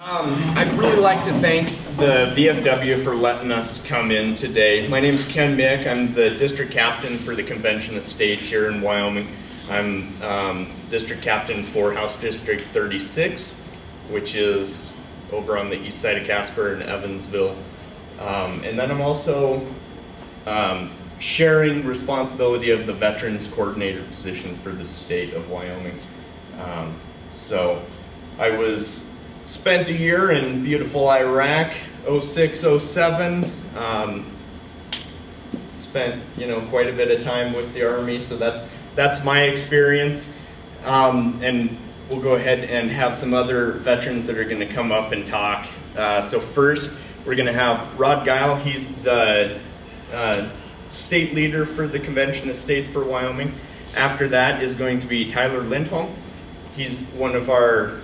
I'd really like to thank the VFW for letting us come in today. My name is Ken Mick. I'm the district captain for the Convention of States here in Wyoming. I'm district captain for House District 36, which is over on the east side of Casper in Evansville. And then I'm also sharing responsibility of the Veterans Coordinator position for the state of Wyoming. So I spent a year in beautiful Iraq, 06, 07. Spent quite a bit of time with the Army, so that's my experience. And we'll go ahead and have some other veterans that are going to come up and talk. So first, we're going to have Rod Guile. He's the state leader for the Convention of States for Wyoming. After that is going to be Tyler Lindholm. He's one of our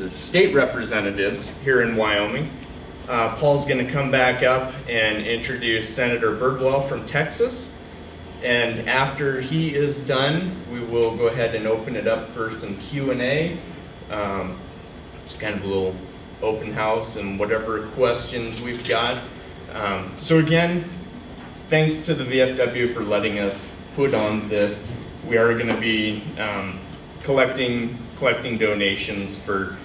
state representatives here in Wyoming. Paul's going to come back up and introduce Senator Birdwell from Texas. And after he is done, we will go ahead and open it up for some Q&A. Just kind of a little open house and whatever questions we've got. So again, thanks to the VFW for letting us put on this. We are going to be collecting donations for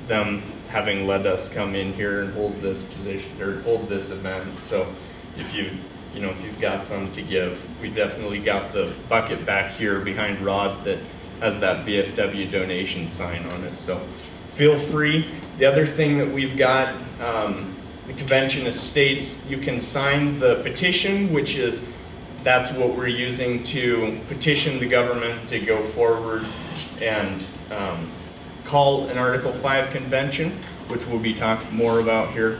them having let us come in here and hold this position or hold this event. So if you've got some to give, we definitely got the bucket back here behind Rod that has that VFW donation sign on it. So feel free. The other thing that we've got, the Convention of States, you can sign the petition, that's what we're using to petition the government to go forward and call an Article 5 convention, which we'll be talking more about here.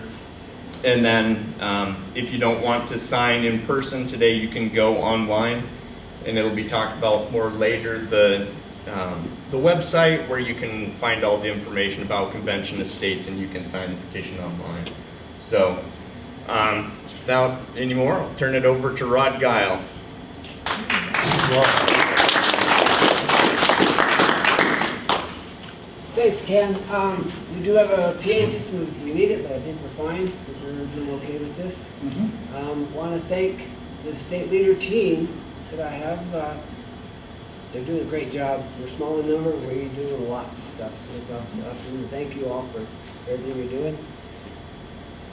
And then if you don't want to sign in person today, you can go online, and it'll be talked about more later. The website where you can find all the information about Convention of States, and you can sign the petition online. So without any more, I'll turn it over to Rod Guile. Thanks, Ken. We do have a PA system if we need it, but I think we're fine. We're doing okay with this. Want to thank the state leader team that I have. They're doing a great job. We're small in number, we're doing lots of stuff, so it's awesome. Thank you all for everything you're doing.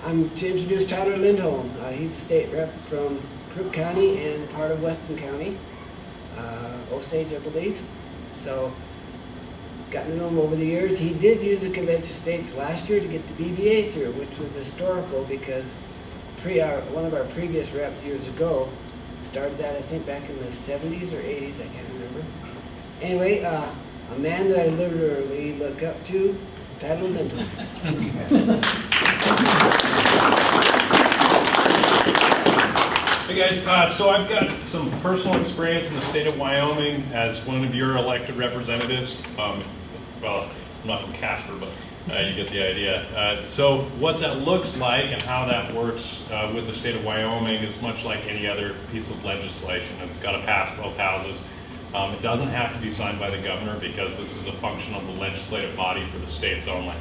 I'm to introduce Tyler Lindholm. He's a state rep from Crook County and part of Weston County, Osage, I believe. So, gotten to know him over the years. He did use the Convention of States last year to get the BBA through, which was historical because one of our previous reps years ago started that, I think, back in the 70s or 80s, I can't remember. Anyway, a man that I literally look up to, Tyler Lindholm. Hey guys, so I've got some personal experience in the state of Wyoming as one of your elected representatives. Well, I'm not from Casper, but you get the idea. So what that looks like and how that works with the state of Wyoming is much like any other piece of legislation. It's got to pass both houses. It doesn't have to be signed by the governor because this is a function of the legislative body for the states only.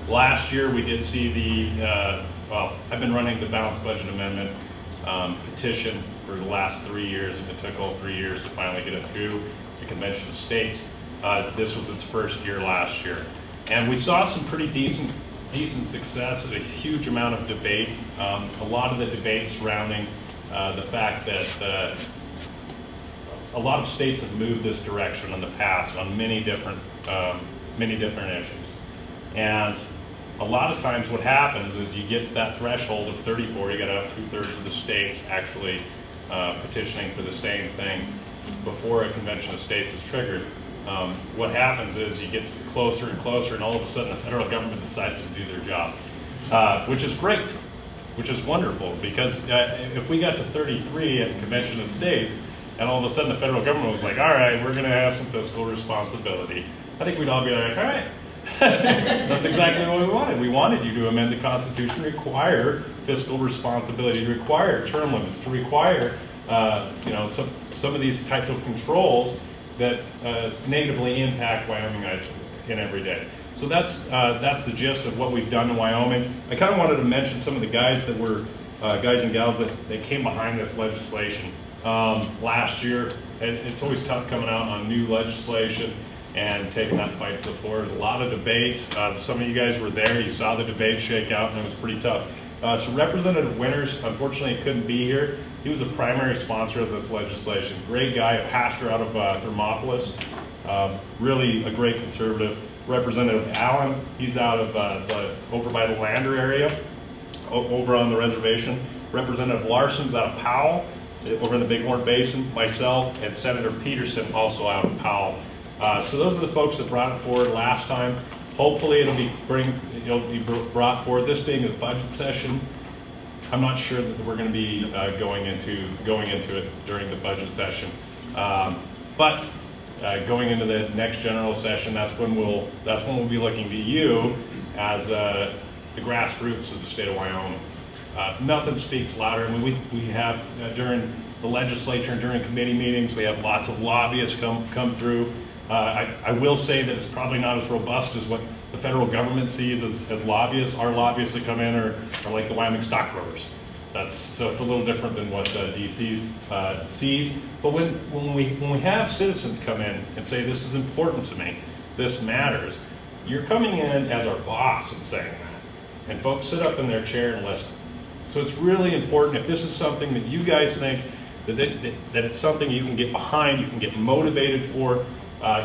Last year we did see I've been running the balanced budget amendment petition for the last 3 years, and it took all 3 years to finally get it through the Convention of States. This was its first year last year. And we saw some pretty decent success and a huge amount of debate. A lot of the debate surrounding the fact that a lot of states have moved this direction in the past on many different issues. And a lot of times what happens is you get to that threshold of 34, you got to have 2/3 of the states actually petitioning for the same thing before a Convention of States is triggered. What happens is you get closer and closer, and all of a sudden the federal government decides to do their job, which is great, which is wonderful, because if we got to 33 at the Convention of States, and all of a sudden the federal government was like, all right, we're going to have some fiscal responsibility, I think we'd all be like, all right. That's exactly what we wanted. We wanted you to amend the Constitution, require fiscal responsibility, to require term limits, to require some of these types of controls that negatively impact Wyoming in every day. So that's the gist of what we've done in Wyoming. I kind of wanted to mention some of the guys that were, guys and gals that came behind this legislation last year. It's always tough coming out on new legislation and taking that fight to the floor. There's a lot of debate. Some of you guys were there. You saw the debate shake out, and it was pretty tough. So Representative Winters, unfortunately, couldn't be here. He was a primary sponsor of this legislation. Great guy, a pastor out of Thermopolis. Really a great conservative. Representative Allen, he's out of over by the Lander area, over on the reservation. Representative Larson's out of Powell, over in the Bighorn Basin. Myself and Senator Peterson also out of Powell. So those are the folks that brought it forward last time. Hopefully it'll be brought forward. This being a budget session, I'm not sure that we're going to be going into it during the budget session. But going into the next general session, that's when we'll be looking to you as the grassroots of the state of Wyoming. Nothing speaks louder. I mean, we have during the legislature and during committee meetings, we have lots of lobbyists come through. I will say that it's probably not as robust as what the federal government sees as lobbyists. Our lobbyists that come in are like the Wyoming stockbrokers. So it's a little different than what DC sees. But when we have citizens come in and say, this is important to me, this matters, you're coming in as our boss and saying that. And folks sit up in their chair and listen. So it's really important, if this is something that you guys think that it's something you can get behind, you can get motivated for,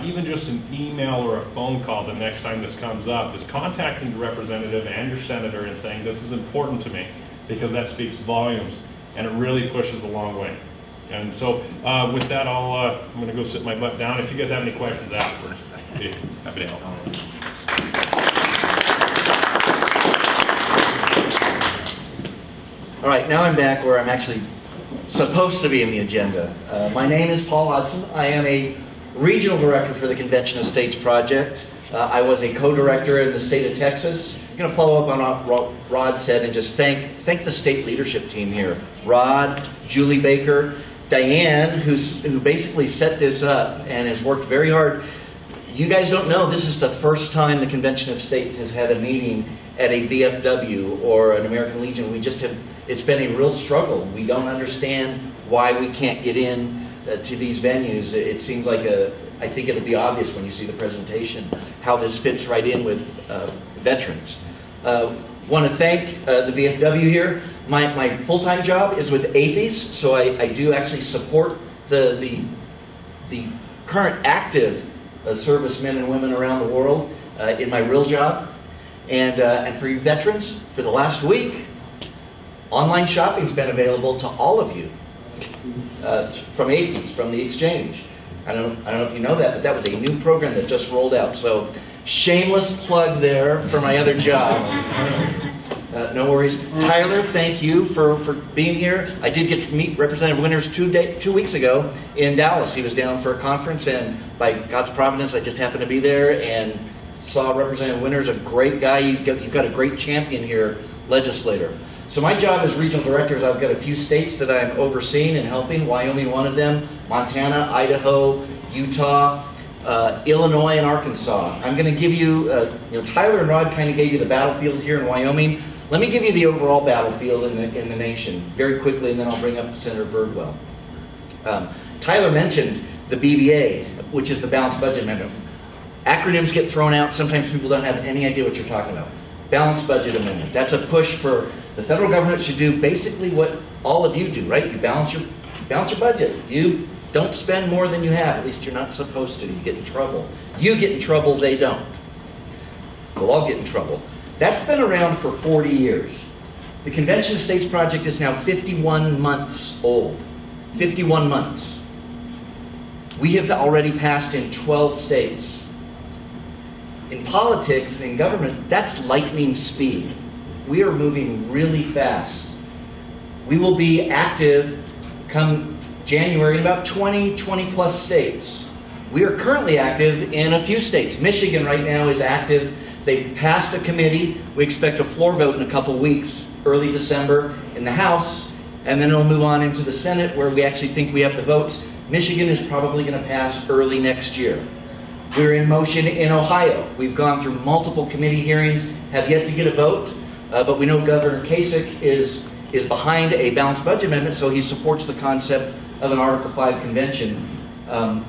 even just an email or a phone call the next time this comes up, is contacting the representative and your senator and saying, this is important to me, because that speaks volumes and it really pushes a long way. And so with that, I'm going to go sit my butt down. If you guys have any questions afterwards, I'd be happy to help. All right, now I'm back where I'm actually supposed to be in the agenda. My name is Paul Hudson. I am a regional director for the Convention of States project. I was a co-director in the state of Texas. I'm going to follow up on what Rod said and just thank the state leadership team here. Rod, Julie Baker, Diane, who basically set this up and has worked very hard. You guys don't know, this is the first time the Convention of States has had a meeting at a VFW or an American Legion. It's been a real struggle. We don't understand why we can't get in to these venues. It seems like I think it'll be obvious when you see the presentation how this fits right in with veterans. Want to thank the VFW here. My full-time job is with AAFES, so I do actually support the current active servicemen and women around the world in my real job. And for you veterans, for the last week, online shopping's been available to all of you from AAFES, from the exchange. I don't know if you know that, but that was a new program that just rolled out. So shameless plug there for my other job. No worries. Tyler, thank you for being here. I did get to meet Representative Winters 2 weeks ago in Dallas. He was down for a conference, and by God's providence, I just happened to be there and saw Representative Winters, a great guy. You've got a great champion here, legislator. So my job as regional director is I've got a few states that I'm overseeing and helping, Wyoming one of them, Montana, Idaho, Utah, Illinois, and Arkansas. I'm going to give you, Tyler and Rod kind of gave you the battlefield here in Wyoming. Let me give you the overall battlefield in the nation very quickly, and then I'll bring up Senator Birdwell. Tyler mentioned the BBA, which is the Balanced Budget Amendment. Acronyms get thrown out. Sometimes people don't have any idea what you're talking about. Balanced Budget Amendment. That's a push for the federal government should do basically what all of you do, right? You balance your budget. You don't spend more than you have. At least you're not supposed to. You get in trouble. You get in trouble, they don't. We'll all get in trouble. That's been around for 40 years. The Convention of States project is now 51 months old. 51 months. We have already passed in 12 states. In politics and in government, that's lightning speed. We are moving really fast. We will be active come January in about 20 plus states. We are currently active in a few states. Michigan right now is active. They've passed a committee. We expect a floor vote in a couple weeks, early December, in the House, and then it'll move on into the Senate where we actually think we have the votes. Michigan is probably going to pass early next year. We're in motion in Ohio. We've gone through multiple committee hearings, have yet to get a vote, but we know Governor Kasich is behind a balanced budget amendment, so he supports the concept of an Article 5 convention.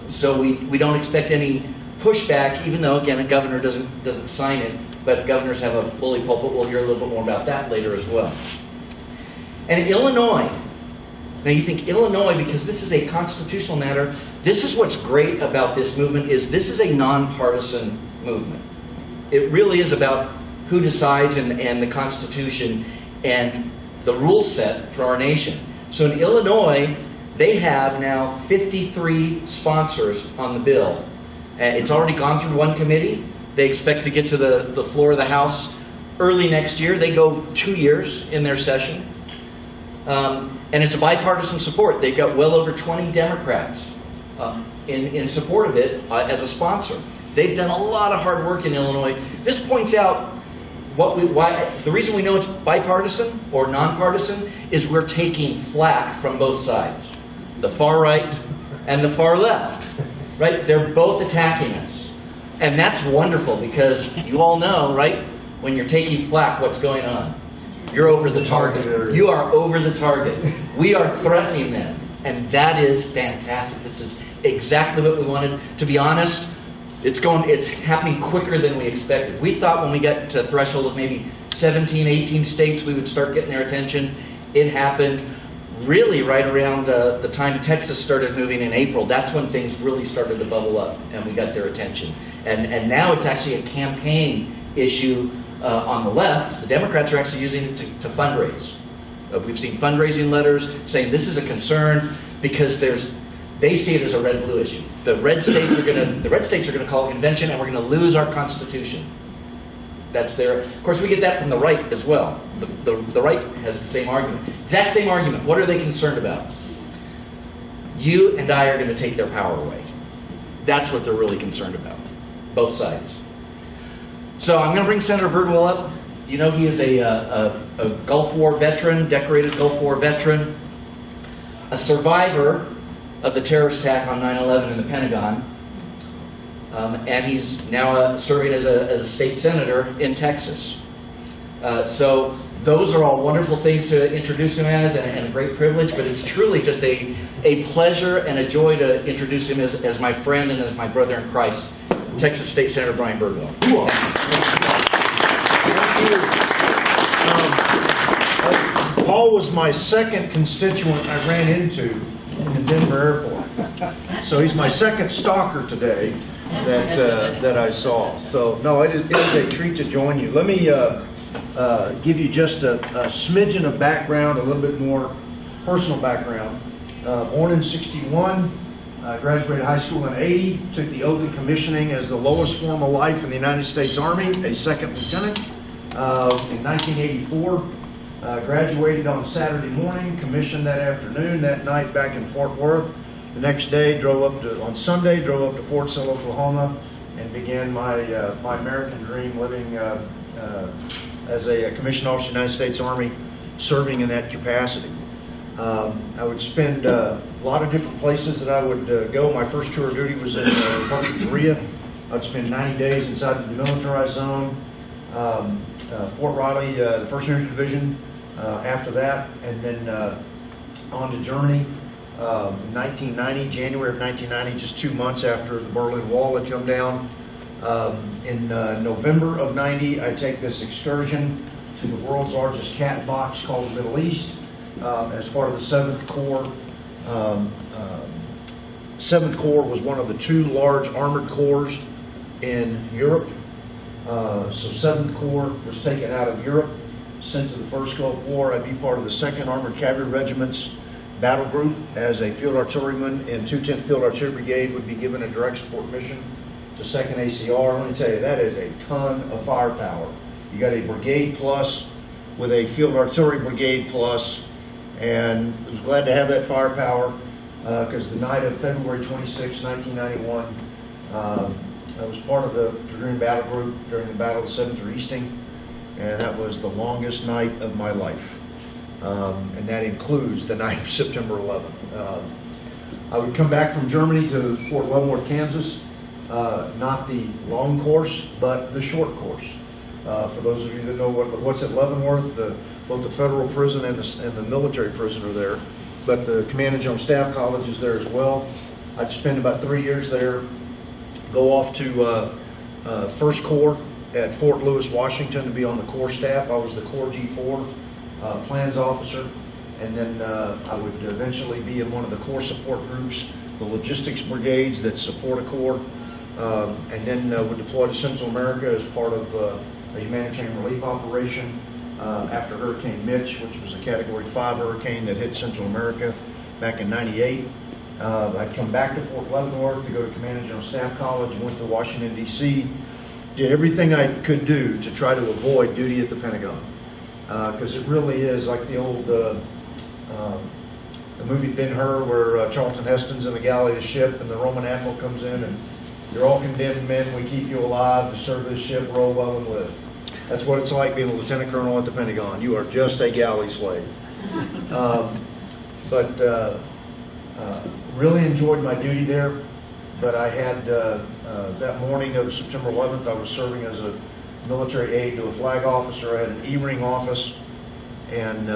So we don't expect any pushback, even though, again, a governor doesn't sign it, but governors have a bully pulpit. We'll hear a little bit more about that later as well. And Illinois, now you think Illinois, because this is a constitutional matter, this is what's great about this movement, is this is a nonpartisan movement. It really is about who decides and the Constitution and the rule set for our nation. So in Illinois, they have now 53 sponsors on the bill. It's already gone through one committee. They expect to get to the floor of the House early next year. They go 2 years in their session. And it's a bipartisan support. They've got well over 20 Democrats in support of it as a sponsor. They've done a lot of hard work in Illinois. This points out why the reason we know it's bipartisan or nonpartisan is we're taking flack from both sides, the far right and the far left. Right? They're both attacking us. And that's wonderful because you all know, right, when you're taking flack, what's going on? You're over the target. You are over the target. We are threatening them. And that is fantastic. This is exactly what we wanted. To be honest, it's happening quicker than we expected. We thought when we got to a threshold of maybe 17, 18 states, we would start getting their attention. It happened really right around the time Texas started moving in April. That's when things really started to bubble up and we got their attention. And now it's actually a campaign issue on the left. The Democrats are actually using it to fundraise. We've seen fundraising letters saying this is a concern because they see it as a red-blue issue. The red states are going to call a convention and we're going to lose our Constitution. That's their. Of course, we get that from the right as well. The right has the same argument. Exact same argument. What are they concerned about? You and I are going to take their power away. That's what they're really concerned about. Both sides. So I'm going to bring Senator Birdwell up. You know he is a Gulf War veteran, decorated Gulf War veteran, a survivor of the terrorist attack on 9/11 in the Pentagon. And he's now serving as a state senator in Texas. So those are all wonderful things to introduce him as and a great privilege, but it's truly just a pleasure and a joy to introduce him as my friend and as my brother in Christ, Texas State Senator Brian Birdwell. Paul was my second constituent I ran into in the Denver airport. So he's my second stalker today that I saw. So no, it is a treat to join you. Let me give you just a smidgen of background, a little bit more personal background. Born in '61, graduated high school in '80, took the oath of commissioning as the lowest form of life in the United States Army, a second lieutenant. In 1984, graduated on Saturday morning, commissioned that afternoon, that night back in Fort Worth. The next day, on Sunday, drove up to Fort Sill, Oklahoma, and began my American dream, living as a commissioned officer in the United States Army, serving in that capacity. I would spend a lot of different places that I would go. My first tour of duty was in Republic of Korea. I'd spend 90 days inside the demilitarized zone. Fort Riley, the 1st Infantry Division after that, and then on to Germany. 1990, January of 1990, just 2 months after the Berlin Wall had come down. In November of '90, I take this excursion to the world's largest cat box called the Middle East as part of the 7th Corps. 7th Corps was one of the 2 large armored corps in Europe. So 7th Corps was taken out of Europe, sent to the First Gulf War. I'd be part of the 2nd Armored Cavalry Regiment's battle group as a field artilleryman, and 210th Field Artillery Brigade would be given a direct support mission to 2nd ACR. Let me tell you, that is a ton of firepower. You got a brigade plus with a field artillery brigade plus, and I was glad to have that firepower because the night of February 26, 1991, I was part of the Dragoon Battle Group during the Battle of the 7th Easting, and that was the longest night of my life. And that includes the night of September 11th. I would come back from Germany to Fort Leavenworth, Kansas, not the long course, but the short course. For those of you that know what's at Leavenworth, both the federal prison and the military prison are there, but the Command and General Staff College is there as well. I'd spend about 3 years there, go off to First Corps at Fort Lewis, Washington to be on the Corps staff. I was the Corps G4 plans officer, and then I would eventually be in one of the Corps support groups, the logistics brigades that support a Corps, and then would deploy to Central America as part of a humanitarian relief operation after Hurricane Mitch, which was a Category 5 hurricane that hit Central America back in '98. I'd come back to Fort Leavenworth to go to Command and General Staff College, went to Washington, D.C., did everything I could do to try to avoid duty at the Pentagon. Because it really is like the old the movie Ben-Hur, where Charlton Heston's in the galley of the ship and the Roman admiral comes in and you're all condemned men, we keep you alive to serve this ship, roll well and live. That's what it's like being a lieutenant colonel at the Pentagon. You are just a galley slave. Really enjoyed my duty there, but I had, that morning of September 11th, I was serving as a military aide to a flag officer. I had an E-ring office, and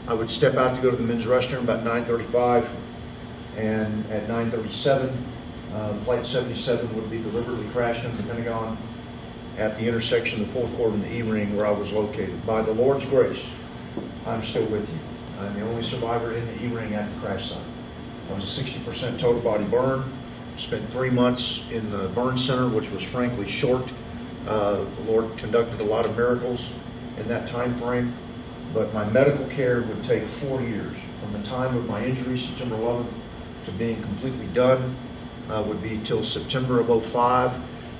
I would step out to go to the men's restroom about 9:35, and at 9:37, Flight 77 would be deliberately crashed into the Pentagon at the intersection of the 4th Corps and the E-ring where I was located. By the Lord's grace, I'm still with you. I'm the only survivor in the E-ring at the crash site. I was a 60% total body burn. Spent 3 months in the burn center, which was frankly short. The Lord conducted a lot of miracles in that time frame, but my medical care would take 4 years. From the time of my injury, September 11th, to being completely done, would be till September of '05.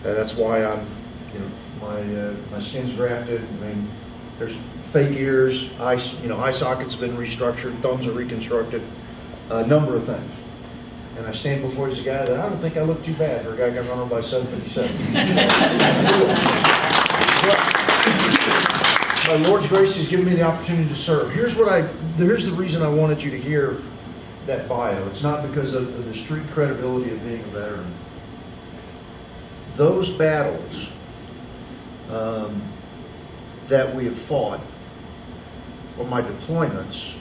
That's why I'm, my skin's grafted. I mean, there's fake ears, eye sockets have been restructured, thumbs are reconstructed, a number of things. And I stand before you as a guy that I don't think I look too bad for a guy got run over by 757. My Lord's grace has given me the opportunity to serve. Here's the reason I wanted you to hear that bio. It's not because of the street credibility of being a veteran. Those battles that we have fought, or my deployments,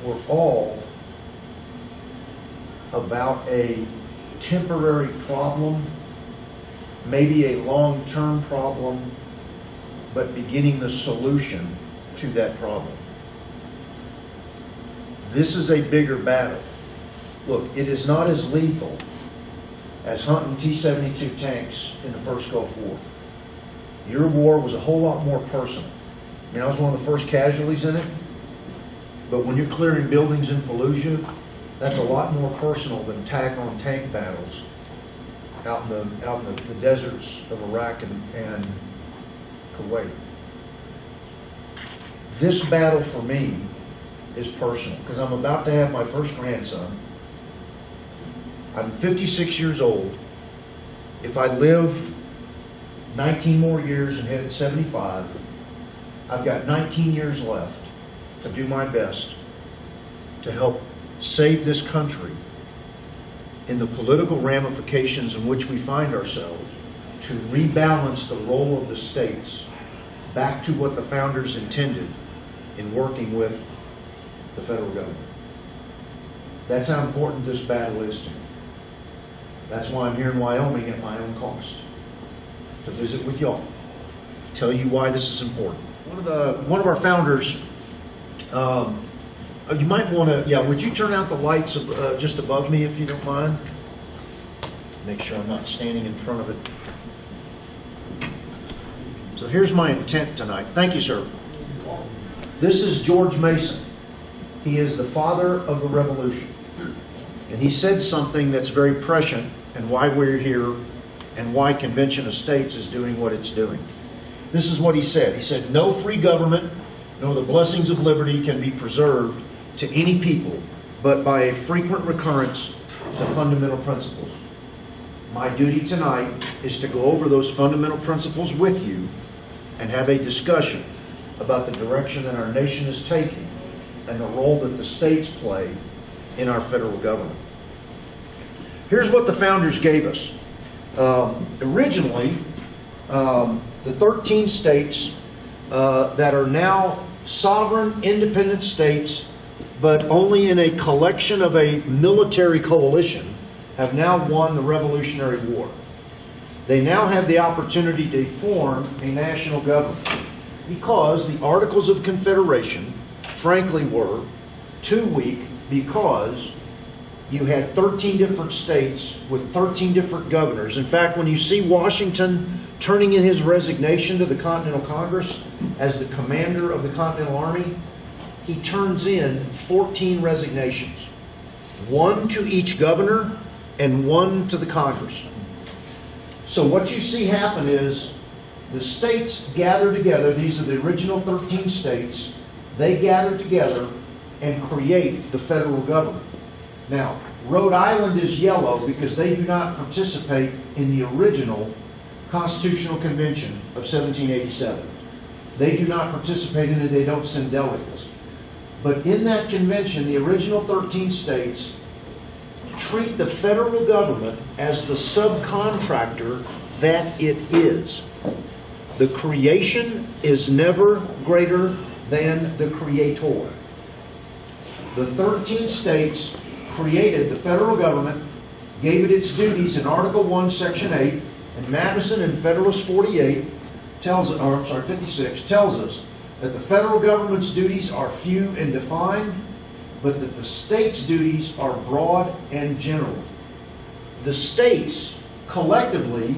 were all about a temporary problem, maybe a long-term problem, but beginning the solution to that problem. This is a bigger battle. Look, it is not as lethal as hunting T-72 tanks in the first Gulf War. Your war was a whole lot more personal. I mean, I was one of the first casualties in it, but when you're clearing buildings in Fallujah, that's a lot more personal than tank battles out in the deserts of Iraq and Kuwait. This battle for me is personal because I'm about to have my first grandson. I'm 56 years old. If I live 19 more years and hit 75, I've got 19 years left to do my best to help save this country in the political ramifications in which we find ourselves, to rebalance the role of the states back to what the founders intended in working with the federal government. That's how important this battle is to me. That's why I'm here in Wyoming at my own cost, to visit with y'all, tell you why this is important. One of our founders, you might want to, would you turn out the lights just above me if you don't mind? Make sure I'm not standing in front of it. So here's my intent tonight. Thank you, sir. This is George Mason. He is the father of the revolution. And he said something that's very prescient and why we're here and why Convention of States is doing what it's doing. This is what he said. He said, "No free government, nor the blessings of liberty can be preserved to any people, but by a frequent recurrence to fundamental principles. My duty tonight is to go over those fundamental principles with you and have a discussion about the direction that our nation is taking and the role that the states play in our federal government." here's what the founders gave us. Originally, the 13 states that are now sovereign, independent states, but only in a collection of a military coalition, have now won the Revolutionary War. They now have the opportunity to form a national government because the Articles of Confederation, frankly, were too weak because you had 13 different states with 13 different governors. In fact, when you see Washington turning in his resignation to the Continental Congress as the commander of the Continental Army, he turns in 14 resignations, one to each governor and one to the Congress. So what you see happen is the states gather together. These are the original 13 states. They gather together and create the federal government. Now, Rhode Island is yellow because they do not participate in the original Constitutional Convention of 1787. They do not participate in it. They don't send delegates. But in that convention, the original 13 states treat the federal government as the subcontractor that it is. The creation is never greater than the creator. The 13 states created the federal government, gave it its duties in Article 1, Section 8, and Madison in Federalist 48 tells, 56 tells us that the federal government's duties are few and defined, but that the states' duties are broad and general. The states collectively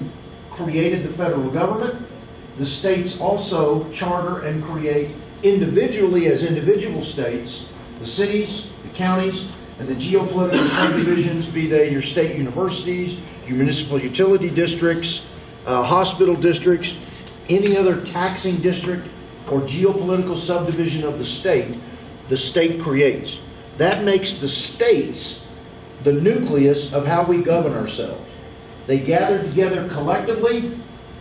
created the federal government. The states also charter and create individually as individual states, the cities, the counties, and the geopolitical subdivisions, be they your state universities, your municipal utility districts, hospital districts, any other taxing district or geopolitical subdivision of the state creates. That makes the states the nucleus of how we govern ourselves. They gather together collectively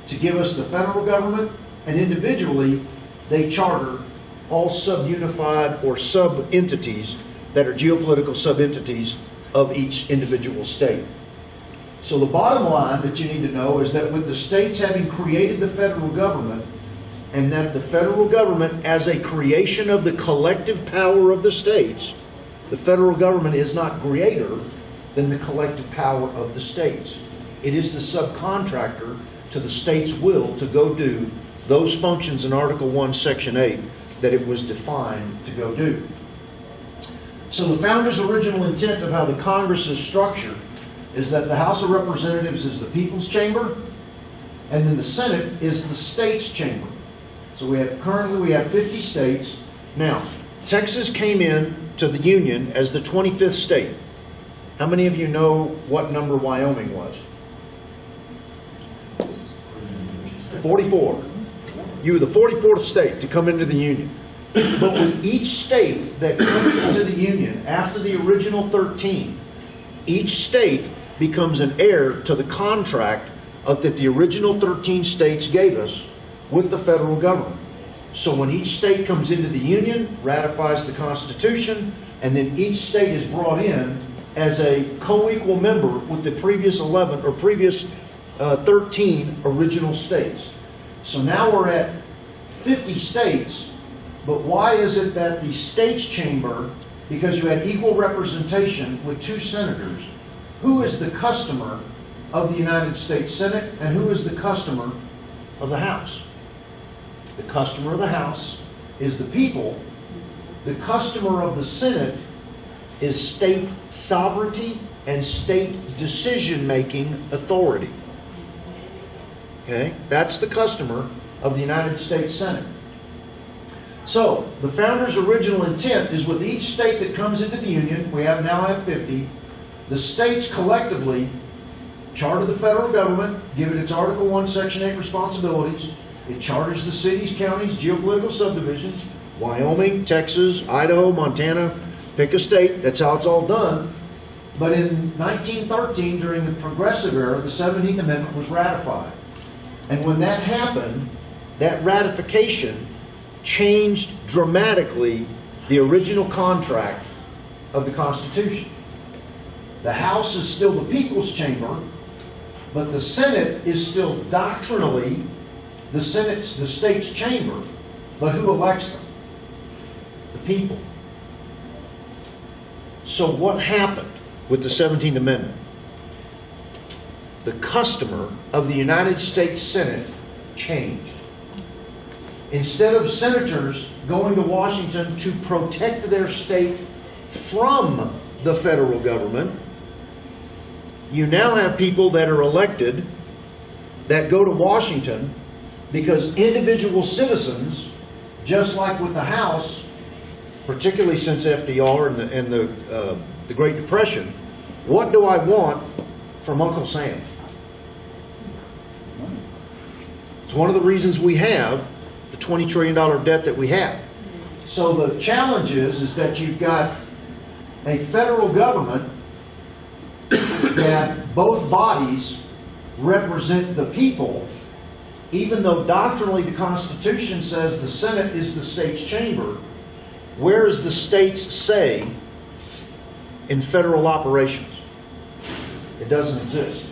to give us the federal government, and individually they charter all sub-unified or sub-entities that are geopolitical sub-entities of each individual state. So the bottom line that you need to know is that with the states having created the federal government, and that the federal government as a creation of the collective power of the states, the federal government is not greater than the collective power of the states. It is the subcontractor to the state's will to go do those functions in Article 1, Section 8 that it was defined to go do. So the founders' original intent of how the Congress is structured is that the House of Representatives is the people's chamber, and then the Senate is the state's chamber. So currently we have 50 states. Now, Texas came in to the Union as the 25th state. How many of you know what number Wyoming was? 44. You were the 44th state to come into the Union. But with each state that comes into the Union after the original 13, each state becomes an heir to the contract that the original 13 states gave us with the federal government. So when each state comes into the Union, ratifies the Constitution, and then each state is brought in as a co-equal member with the previous 11 or previous 13 original states. So now we're at 50 states, but why is it that the states chamber, because you had equal representation with 2 senators, who is the customer of the United States Senate and who is the customer of the House? The customer of the House is the people. The customer of the Senate is state sovereignty and state decision-making authority. Okay? That's the customer of the United States Senate. So, the founders' original intent is with each state that comes into the Union, we now have 50, the states collectively charter the federal government, give it its Article 1, Section 8 responsibilities. It charters the cities, counties, geopolitical subdivisions, Wyoming, Texas, Idaho, Montana, pick a state. That's how it's all done. But in 1913, during the Progressive Era, the 17th Amendment was ratified. And when that happened, that ratification changed dramatically the original contract of the Constitution. The House is still the people's chamber, but the Senate is still doctrinally the state's chamber. But who elects them? The people. So what happened with the 17th Amendment? The customer of the United States Senate changed. Instead of senators going to Washington to protect their state from the federal government, you now have people that are elected that go to Washington because individual citizens, just like with the House, particularly since FDR and the Great Depression, what do I want from Uncle Sam? It's one of the reasons we have the $20 trillion debt that we have. So the challenge is that you've got a federal government that both bodies represent the people, even though doctrinally the Constitution says the Senate is the state's chamber. Where is the state's say in federal operations? It doesn't exist.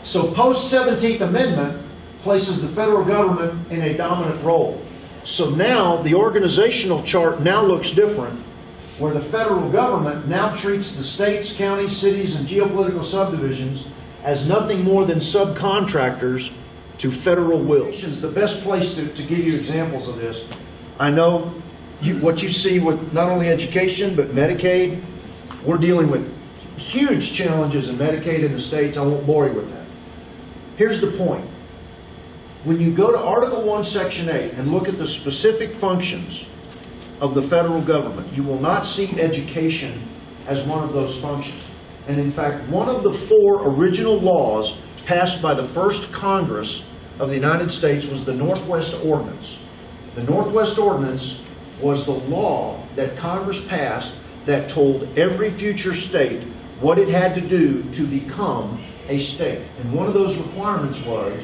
So post-17th Amendment places the federal government in a dominant role. So now the organizational chart now looks different, where the federal government now treats the states, counties, cities, and geopolitical subdivisions as nothing more than subcontractors to federal will. The best place to give you examples of this, I know what you see with not only education, but Medicaid. We're dealing with huge challenges in Medicaid in the states. I won't bore you with that. Here's the point. When you go to Article 1, Section 8 and look at the specific functions of the federal government, you will not see education as one of those functions. And in fact, one of the 4 original laws passed by the first Congress of the United States was the Northwest Ordinance. The Northwest Ordinance was the law that Congress passed that told every future state what it had to do to become a state. And one of those requirements was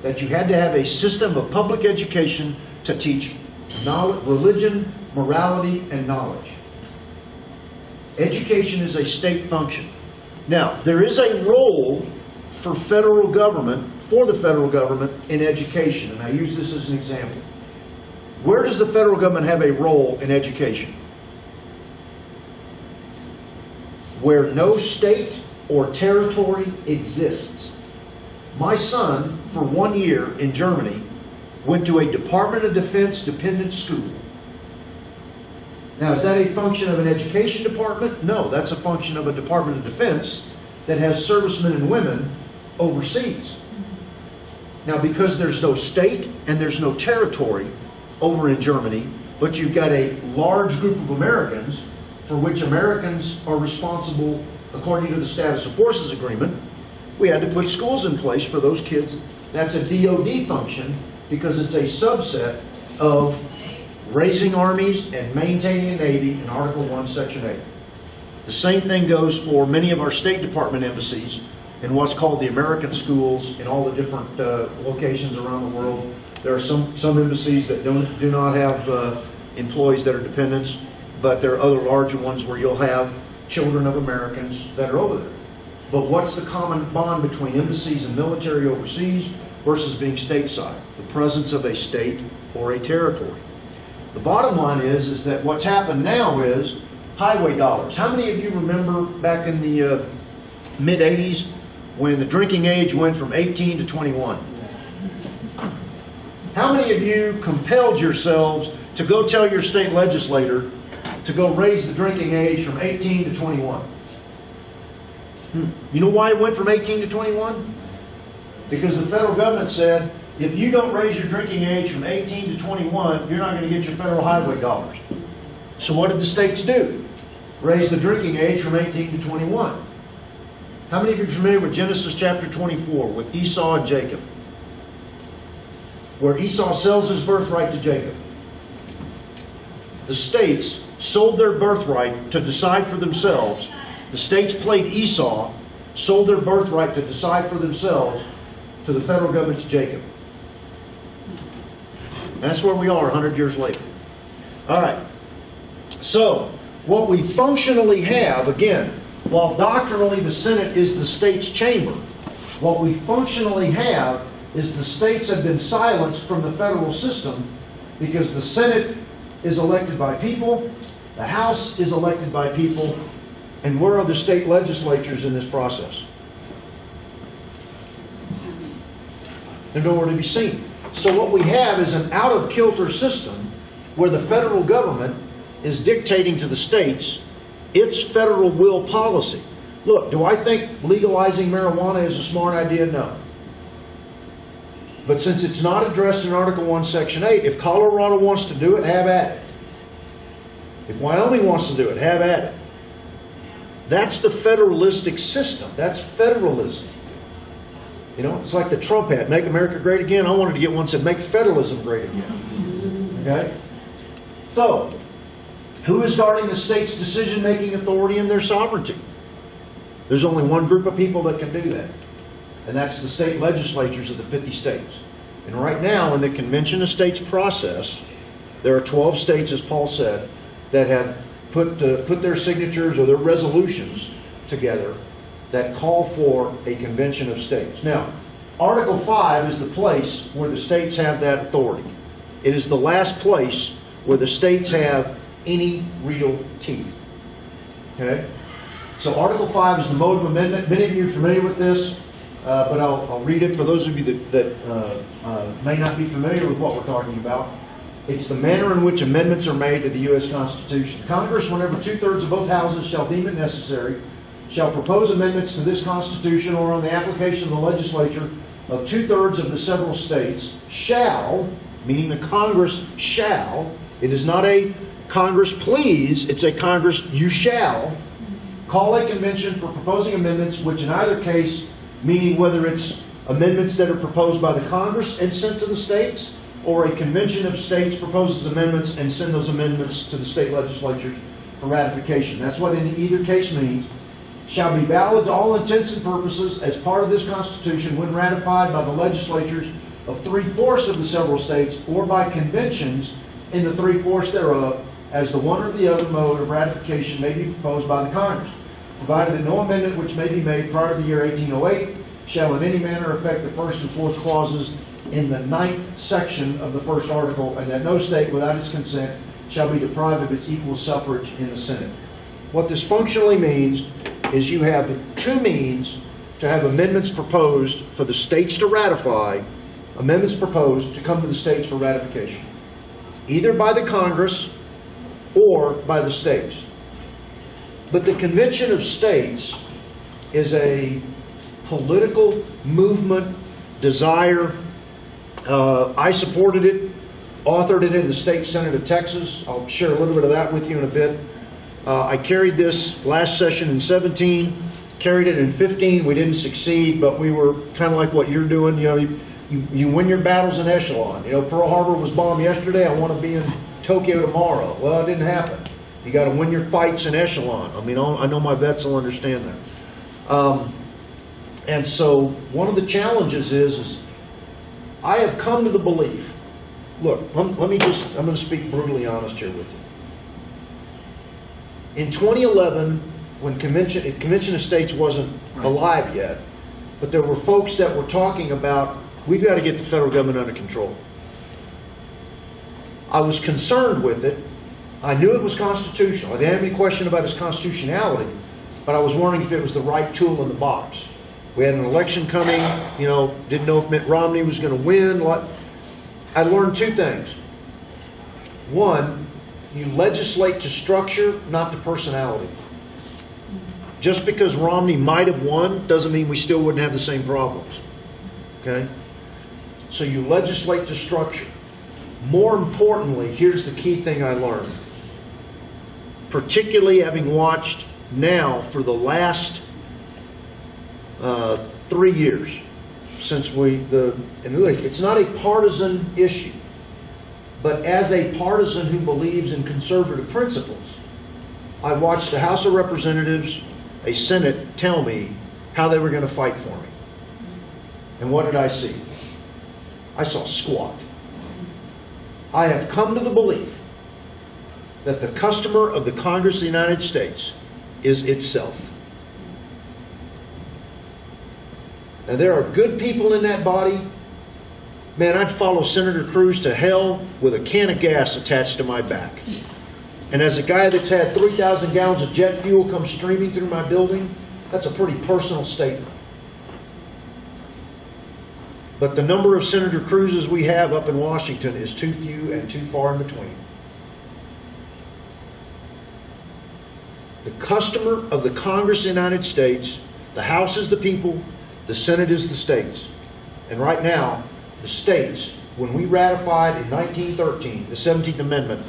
that you had to have a system of public education to teach knowledge, religion, morality, and knowledge. Education is a state function. Now, there is a role for the federal government in education, and I use this as an example. Where does the federal government have a role in education? Where no state or territory exists. My son, for 1 year in Germany, went to a Department of Defense dependent school. Now, is that a function of an education department? No, that's a function of a Department of Defense that has servicemen and women overseas. Now, because there's no state and there's no territory over in Germany, but you've got a large group of Americans for which Americans are responsible according to the Status of Forces Agreement, we had to put schools in place for those kids. That's a DOD function because it's a subset of raising armies and maintaining a Navy in Article 1, Section 8. The same thing goes for many of our State Department embassies in what's called the American schools in all the different locations around the world. There are some embassies that do not have employees that are dependents, but there are other larger ones where you'll have children of Americans that are over there. But what's the common bond between embassies and military overseas versus being stateside? The presence of a state or a territory. The bottom line is that what's happened now is highway dollars. How many of you remember back in the mid-'80s when the drinking age went from 18 to 21? How many of you compelled yourselves to go tell your state legislator to go raise the drinking age from 18 to 21? You know why it went from 18 to 21? Because the federal government said, if you don't raise your drinking age from 18 to 21, you're not going to get your federal highway dollars. So what did the states do? Raise the drinking age from 18 to 21. How many of you are familiar with Genesis chapter 24 with Esau and Jacob? Where Esau sells his birthright to Jacob. The states sold their birthright to decide for themselves. The states played Esau, sold their birthright to decide for themselves to the federal government's Jacob. That's where we are 100 years later. All right. So, what we functionally have, again, while doctrinally the Senate is the state's chamber, what we functionally have is the states have been silenced from the federal system because the Senate is elected by people, the House is elected by people, and where are the state legislatures in this process? They're nowhere to be seen. So what we have is an out-of-kilter system where the federal government is dictating to the states its federal will policy. Look, do I think legalizing marijuana is a smart idea? No. But since it's not addressed in Article 1, Section 8, if Colorado wants to do it, have at it. If Wyoming wants to do it, have at it. That's the federalistic system. That's federalism. You know, it's like the Trump hat, make America great again. I wanted to get one that said, make federalism great again. Okay? So, who is guarding the state's decision-making authority and their sovereignty? There's only one group of people that can do that, and that's the state legislatures of the 50 states. And right now, in the Convention of States process, there are 12 states, as Paul said, that have put their signatures or their resolutions together that call for a convention of states. Now, Article 5 is the place where the states have that authority. It is the last place where the states have any real teeth. Okay? So Article 5 is the mode of amendment. Many of you are familiar with this, but I'll read it for those of you that may not be familiar with what we're talking about. It's the manner in which amendments are made to the U.S. Constitution. Congress, whenever 2/3 of both houses shall deem it necessary, shall propose amendments to this Constitution or on the application of the legislature of 2/3 of the several states, shall, meaning the Congress shall, it is not a Congress please, it's a Congress you shall, call a convention for proposing amendments, which in either case, meaning whether it's amendments that are proposed by the Congress and sent to the states, or a convention of states proposes amendments and send those amendments to the state legislatures for ratification. That's what in either case means. Shall be valid to all intents and purposes as part of this Constitution when ratified by the legislatures of 3/4 of the several states or by conventions in the 3/4 thereof, as the one or the other mode of ratification may be proposed by the Congress, provided that no amendment which may be made prior to the year 1808 shall in any manner affect the first and fourth clauses in the 9th section of the first article, and that no state without its consent shall be deprived of its equal suffrage in the Senate. What this functionally means is you have two means to have amendments proposed for the states to ratify, amendments proposed to come to the states for ratification, either by the Congress or by the states. But the Convention of States is a political movement, desire. I supported it, authored it in the State Senate of Texas. I'll share a little bit of that with you in a bit. I carried this last session in 17, carried it in 15. We didn't succeed, but we were kind of like what you're doing. You know, you win your battles in echelon. You know, Pearl Harbor was bombed yesterday. I want to be in Tokyo tomorrow. Well, it didn't happen. You got to win your fights in echelon. I mean, I know my vets will understand that. And so one of the challenges is I have come to the belief, look, I'm going to speak brutally honest here with you. In 2011, when Convention of States wasn't alive yet, but there were folks that were talking about, we've got to get the federal government under control. I was concerned with it. I knew it was constitutional. I didn't have any question about its constitutionality, but I was wondering if it was the right tool in the box. We had an election coming, you know, didn't know if Mitt Romney was going to win. I learned two things. One, you legislate to structure, not to personality. Just because Romney might have won doesn't mean we still wouldn't have the same problems. Okay? So you legislate to structure. More importantly, here's the key thing I learned. Particularly having watched now for the last 3 years since and look, it's not a partisan issue, but as a partisan who believes in conservative principles, I watched the House of Representatives, a Senate tell me how they were going to fight for me. And what did I see? I saw squat. I have come to the belief that the customer of the Congress of the United States is itself. and there are good people in that body, man, I'd follow Senator Cruz to hell with a can of gas attached to my back. And as a guy that's had 3,000 gallons of jet fuel come streaming through my building, that's a pretty personal statement. But the number of Senator Cruzes we have up in Washington is too few and too far in between. The customer of the Congress of the United States, the House is the people, the Senate is the states. And right now, the states, when we ratified in 1913, the 17th Amendment,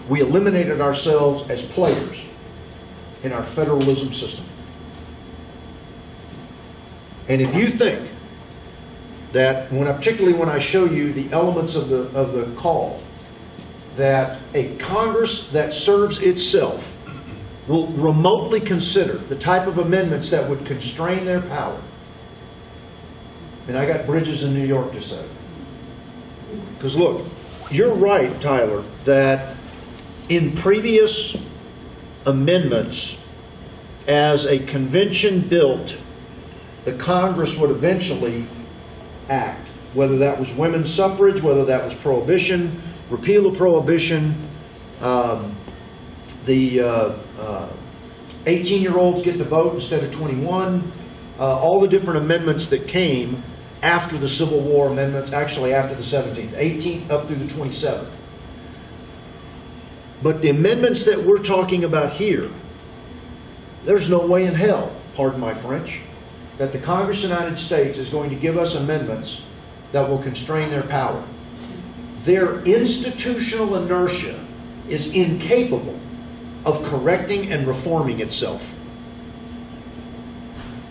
we eliminated ourselves as players in our federalism system. And if you think that, particularly when I show you the elements of the call, that a Congress that serves itself will remotely consider the type of amendments that would constrain their power, and I got bridges in New York to say. Because look, you're right, Tyler, that in previous amendments, as a convention built, the Congress would eventually act, whether that was women's suffrage, whether that was prohibition, repeal of prohibition, the 18-year-olds get to vote instead of 21, all the different amendments that came after the Civil War amendments, actually after the 17th, 18th up through the 27th. But the amendments that we're talking about here, there's no way in hell, pardon my French, that the Congress of the United States is going to give us amendments that will constrain their power. Their institutional inertia is incapable of correcting and reforming itself.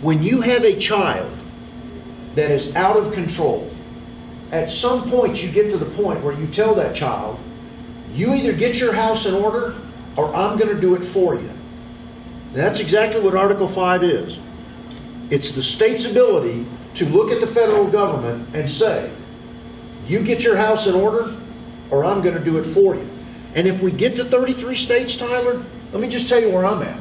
When you have a child that is out of control, at some point you get to the point where you tell that child, you either get your house in order or I'm going to do it for you. And that's exactly what Article 5 is. It's the state's ability to look at the federal government and say, you get your house in order or I'm going to do it for you. And if we get to 33 states, Tyler, let me just tell you where I'm at.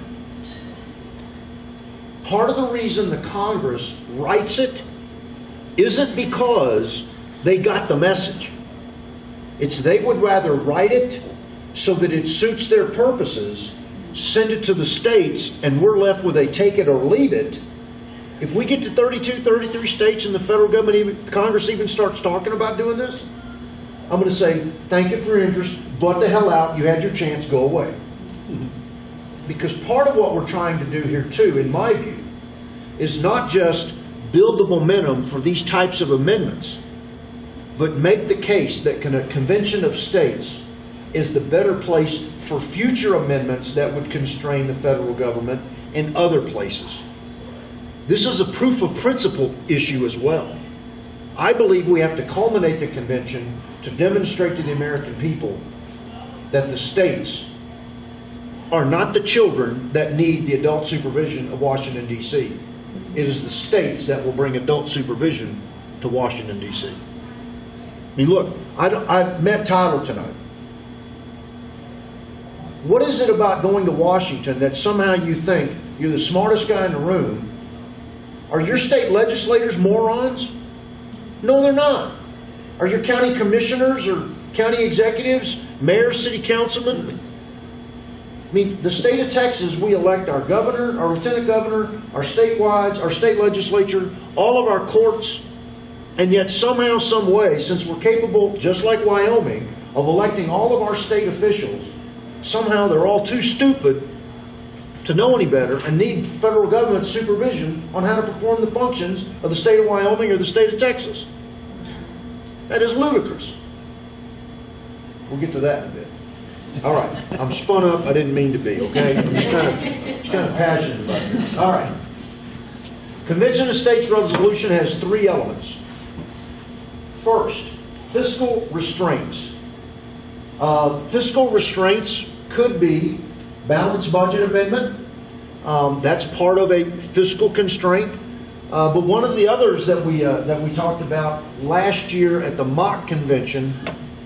Part of the reason the Congress writes it isn't because they got the message. It's they would rather write it so that it suits their purposes, send it to the states, and we're left with a take it or leave it. If we get to 32, 33 states and the federal government, Congress even starts talking about doing this, I'm going to say, thank you for your interest, butt the hell out, you had your chance, go away. Because part of what we're trying to do here too, in my view, is not just build the momentum for these types of amendments, but make the case that a convention of states is the better place for future amendments that would constrain the federal government in other places. This is a proof of principle issue as well. I believe we have to culminate the convention to demonstrate to the American people that the states are not the children that need the adult supervision of Washington, D.C. It is the states that will bring adult supervision to Washington, D.C. I mean, look, I met Tyler tonight. What is it about going to Washington that somehow you think you're the smartest guy in the room? Are your state legislators morons? No, they're not. Are your county commissioners or county executives, mayors, city councilmen? I mean, the state of Texas, we elect our governor, our lieutenant governor, our statewide, our state legislature, all of our courts, and yet somehow, some way, since we're capable, just like Wyoming, of electing all of our state officials, somehow they're all too stupid to know any better and need federal government supervision on how to perform the functions of the state of Wyoming or the state of Texas. That is ludicrous. We'll get to that in a bit. All right, I'm spun up. I didn't mean to be, okay? I'm just kind of passionate about this. All right. Convention of States resolution has three elements. First, fiscal restraints. Fiscal restraints could be balanced budget amendment. That's part of a fiscal constraint. But one of the others that we talked about last year at the mock convention,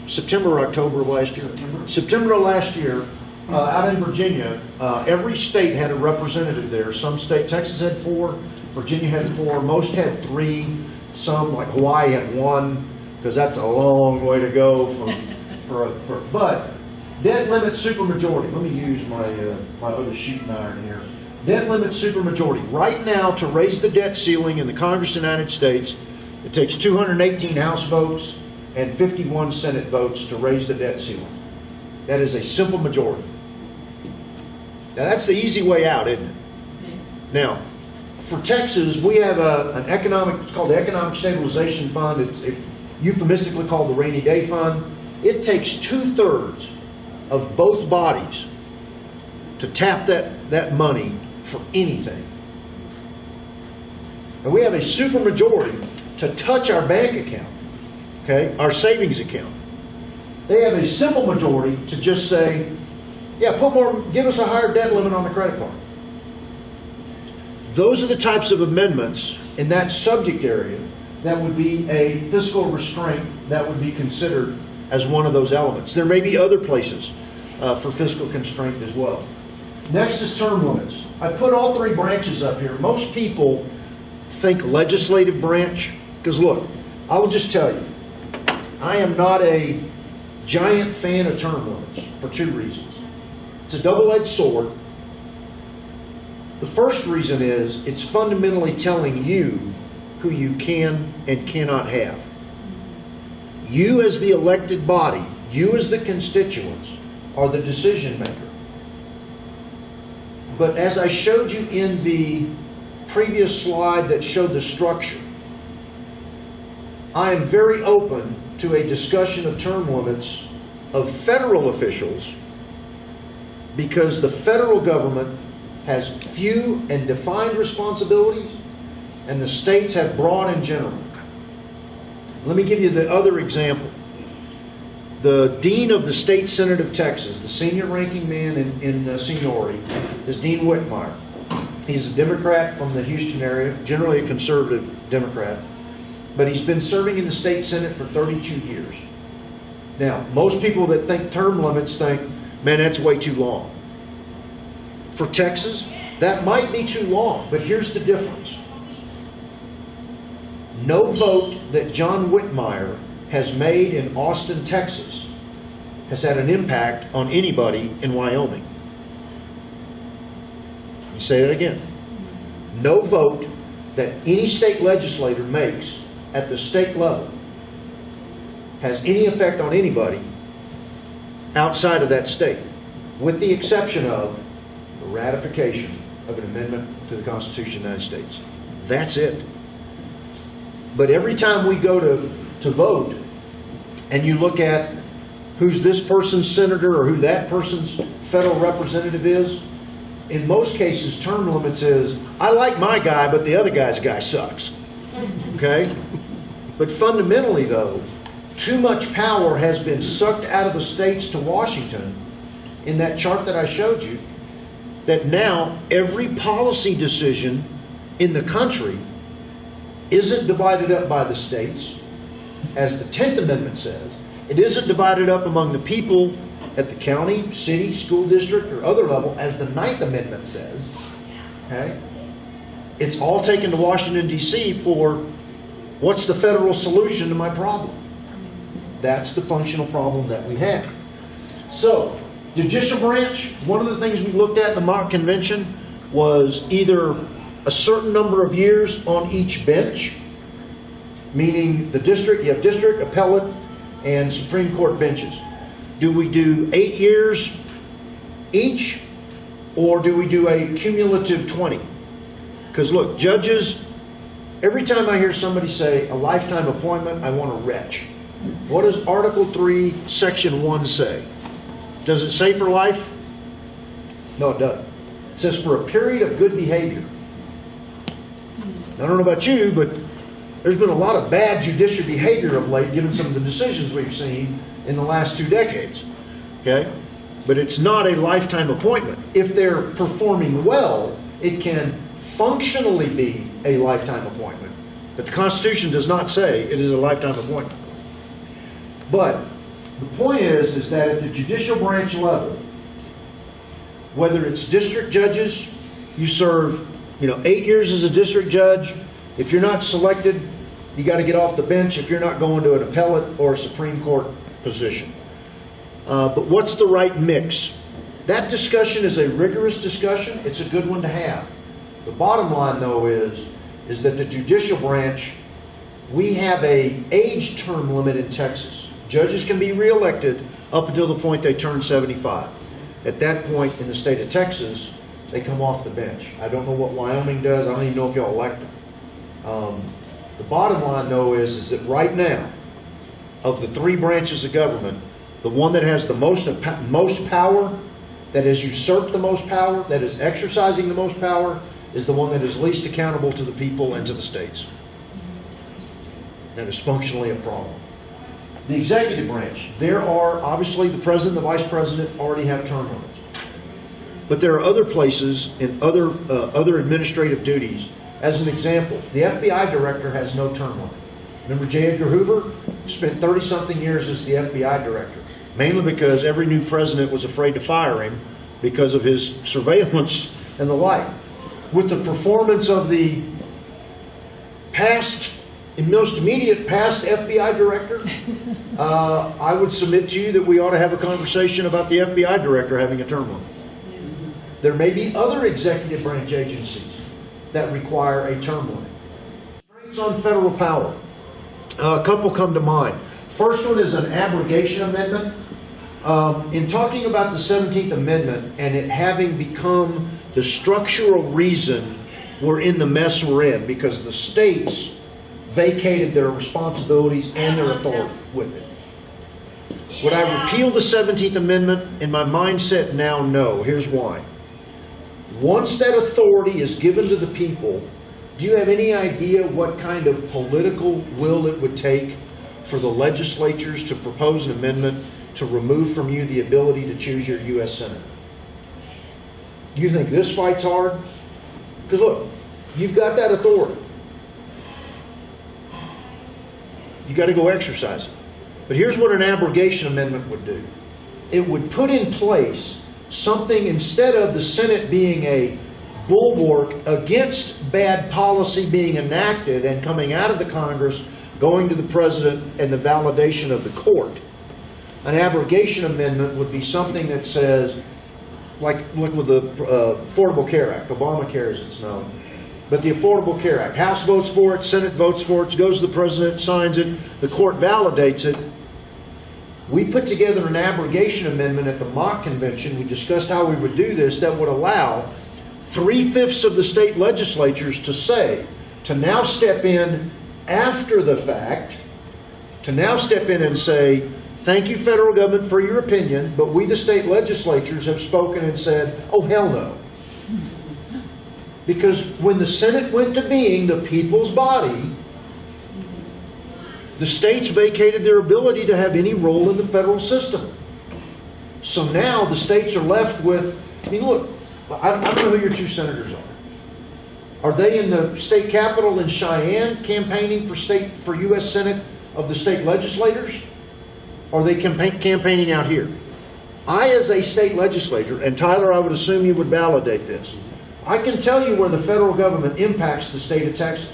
September or October of last year? September of last year, out in Virginia, every state had a representative there. Some state, Texas had 4, Virginia had 4, most had 3, some, like Hawaii, had 1, because that's a long way to go but debt limit supermajority, let me use my, my other shooting iron here. Debt limit supermajority. Right now, to raise the debt ceiling in the Congress of the United States, it takes 218 House votes and 51 Senate votes to raise the debt ceiling. That is a simple majority. Now, that's the easy way out, isn't it? Now, for Texas, we have an economic, it's called the Economic Stabilization Fund. It's euphemistically called the Rainy Day Fund. It takes 2/3 of both bodies to tap that money for anything. And we have a supermajority to touch our bank account, okay, our savings account. They have a simple majority to just say, yeah, give us a higher debt limit on the credit card. Those are the types of amendments in that subject area that would be a fiscal restraint that would be considered as one of those elements. There may be other places for fiscal constraint as well. Next is term limits. I put all 3 branches up here. Most people think legislative branch, because look, I will just tell you, I am not a giant fan of term limits for 2 reasons. It's a double-edged sword. The first reason is it's fundamentally telling you who you can and cannot have. You as the elected body, you as the constituents, are the decision maker. But as I showed you in the previous slide that showed the structure, I am very open to a discussion of term limits of federal officials because the federal government has few and defined responsibilities and the states have broad and general. Let me give you the other example. The Dean of the State Senate of Texas, the senior ranking man in seniority, is Dean Whitmire. He's a Democrat from the Houston area, generally a conservative Democrat, but he's been serving in the state Senate for 32 years. Now, most people that think term limits think, man, that's way too long. For Texas, that might be too long, but here's the difference. No vote that John Whitmire has made in Austin, Texas, has had an impact on anybody in Wyoming. Let me say that again. No vote that any state legislator makes at the state level has any effect on anybody outside of that state, with the exception of the ratification of an amendment to the Constitution of the United States. That's it. But every time we go to vote, and you look at who's this person's senator or who that person's federal representative is, in most cases, term limits is, I like my guy, but the other guy's guy sucks. Okay? But fundamentally, though, too much power has been sucked out of the states to Washington in that chart that I showed you, that now every policy decision in the country isn't divided up by the states, as the 10th Amendment says. It isn't divided up among the people at the county, city, school district, or other level, as the 9th Amendment says. Okay? It's all taken to Washington, D.C. for what's the federal solution to my problem? That's the functional problem that we have. So, judicial branch, one of the things we looked at in the mock convention was either a certain number of years on each bench, meaning the district, you have district, appellate, and Supreme Court benches. Do we do 8 years each, or do we do a cumulative 20? Because look, judges, every time I hear somebody say a lifetime appointment, I want to retch. What does Article 3, Section 1 say? Does it say for life? No, it doesn't. It says for a period of good behavior. I don't know about you, but there's been a lot of bad judicial behavior of late, given some of the decisions we've seen in the last 2 decades. Okay? But it's not a lifetime appointment. If they're performing well, it can functionally be a lifetime appointment. But the Constitution does not say it is a lifetime appointment. But the point is that at the judicial branch level, whether it's district judges, you serve You know, 8 years as a district judge, if you're not selected, you got to get off the bench if you're not going to an appellate or a Supreme Court position. But what's the right mix? That discussion is a rigorous discussion. It's a good one to have. The bottom line, though, is that the judicial branch, we have a age term limit in Texas. Judges can be reelected up until the point they turn 75. At that point in the state of Texas, they come off the bench. I don't know what Wyoming does. I don't even know if y'all elect them. The bottom line, though, is that right now, of the three branches of government, the one that has the most power, that has usurped the most power, that is exercising the most power, is the one that is least accountable to the people and to the states. That is functionally a problem. The executive branch, there are, obviously, the president, the vice president already have term limits. But there are other places and other administrative duties. As an example, the FBI director has no term limit. Remember J. Edgar Hoover spent 30-something years as the FBI director, mainly because every new president was afraid to fire him because of his surveillance and the like. With the performance of the past, most immediate past FBI director, I would submit to you that we ought to have a conversation about the FBI director having a term limit. There may be other executive branch agencies that require a term limit. Restraints on federal power. A couple come to mind. First one is an abrogation amendment. In talking about the 17th Amendment and it having become the structural reason we're in the mess we're in, because the states vacated their responsibilities and their authority with it. Would I repeal the 17th Amendment? In my mindset now, no. Here's why. Once that authority is given to the people, do you have any idea what kind of political will it would take for the legislatures to propose an amendment to remove from you the ability to choose your U.S. Senator? You think this fight's hard? Because look, you've got that authority. You got to go exercise it. But here's what an abrogation amendment would do. It would put in place something, instead of the Senate being a bulwark against bad policy being enacted and coming out of the Congress, going to the President and the validation of the court. An abrogation amendment would be something that says, like with the Affordable Care Act, Obamacare as it's known, but the Affordable Care Act, House votes for it, Senate votes for it, goes to the President, signs it, the court validates it. We put together an abrogation amendment at the mock convention. We discussed how we would do this that would allow 3/5 of the state legislatures to now step in after the fact, to now step in and say, thank you, federal government, for your opinion, but we, the state legislatures, have spoken and said, oh, hell no. Because when the Senate went to being the people's body, the states vacated their ability to have any role in the federal system. So now the states are left with, I mean, look, I don't know who your two senators are. Are they in the state capitol in Cheyenne campaigning for U.S. Senate of the state legislators? Or are they campaigning out here? I, as a state legislator, and Tyler, I would assume you would validate this, I can tell you where the federal government impacts the state of Texas.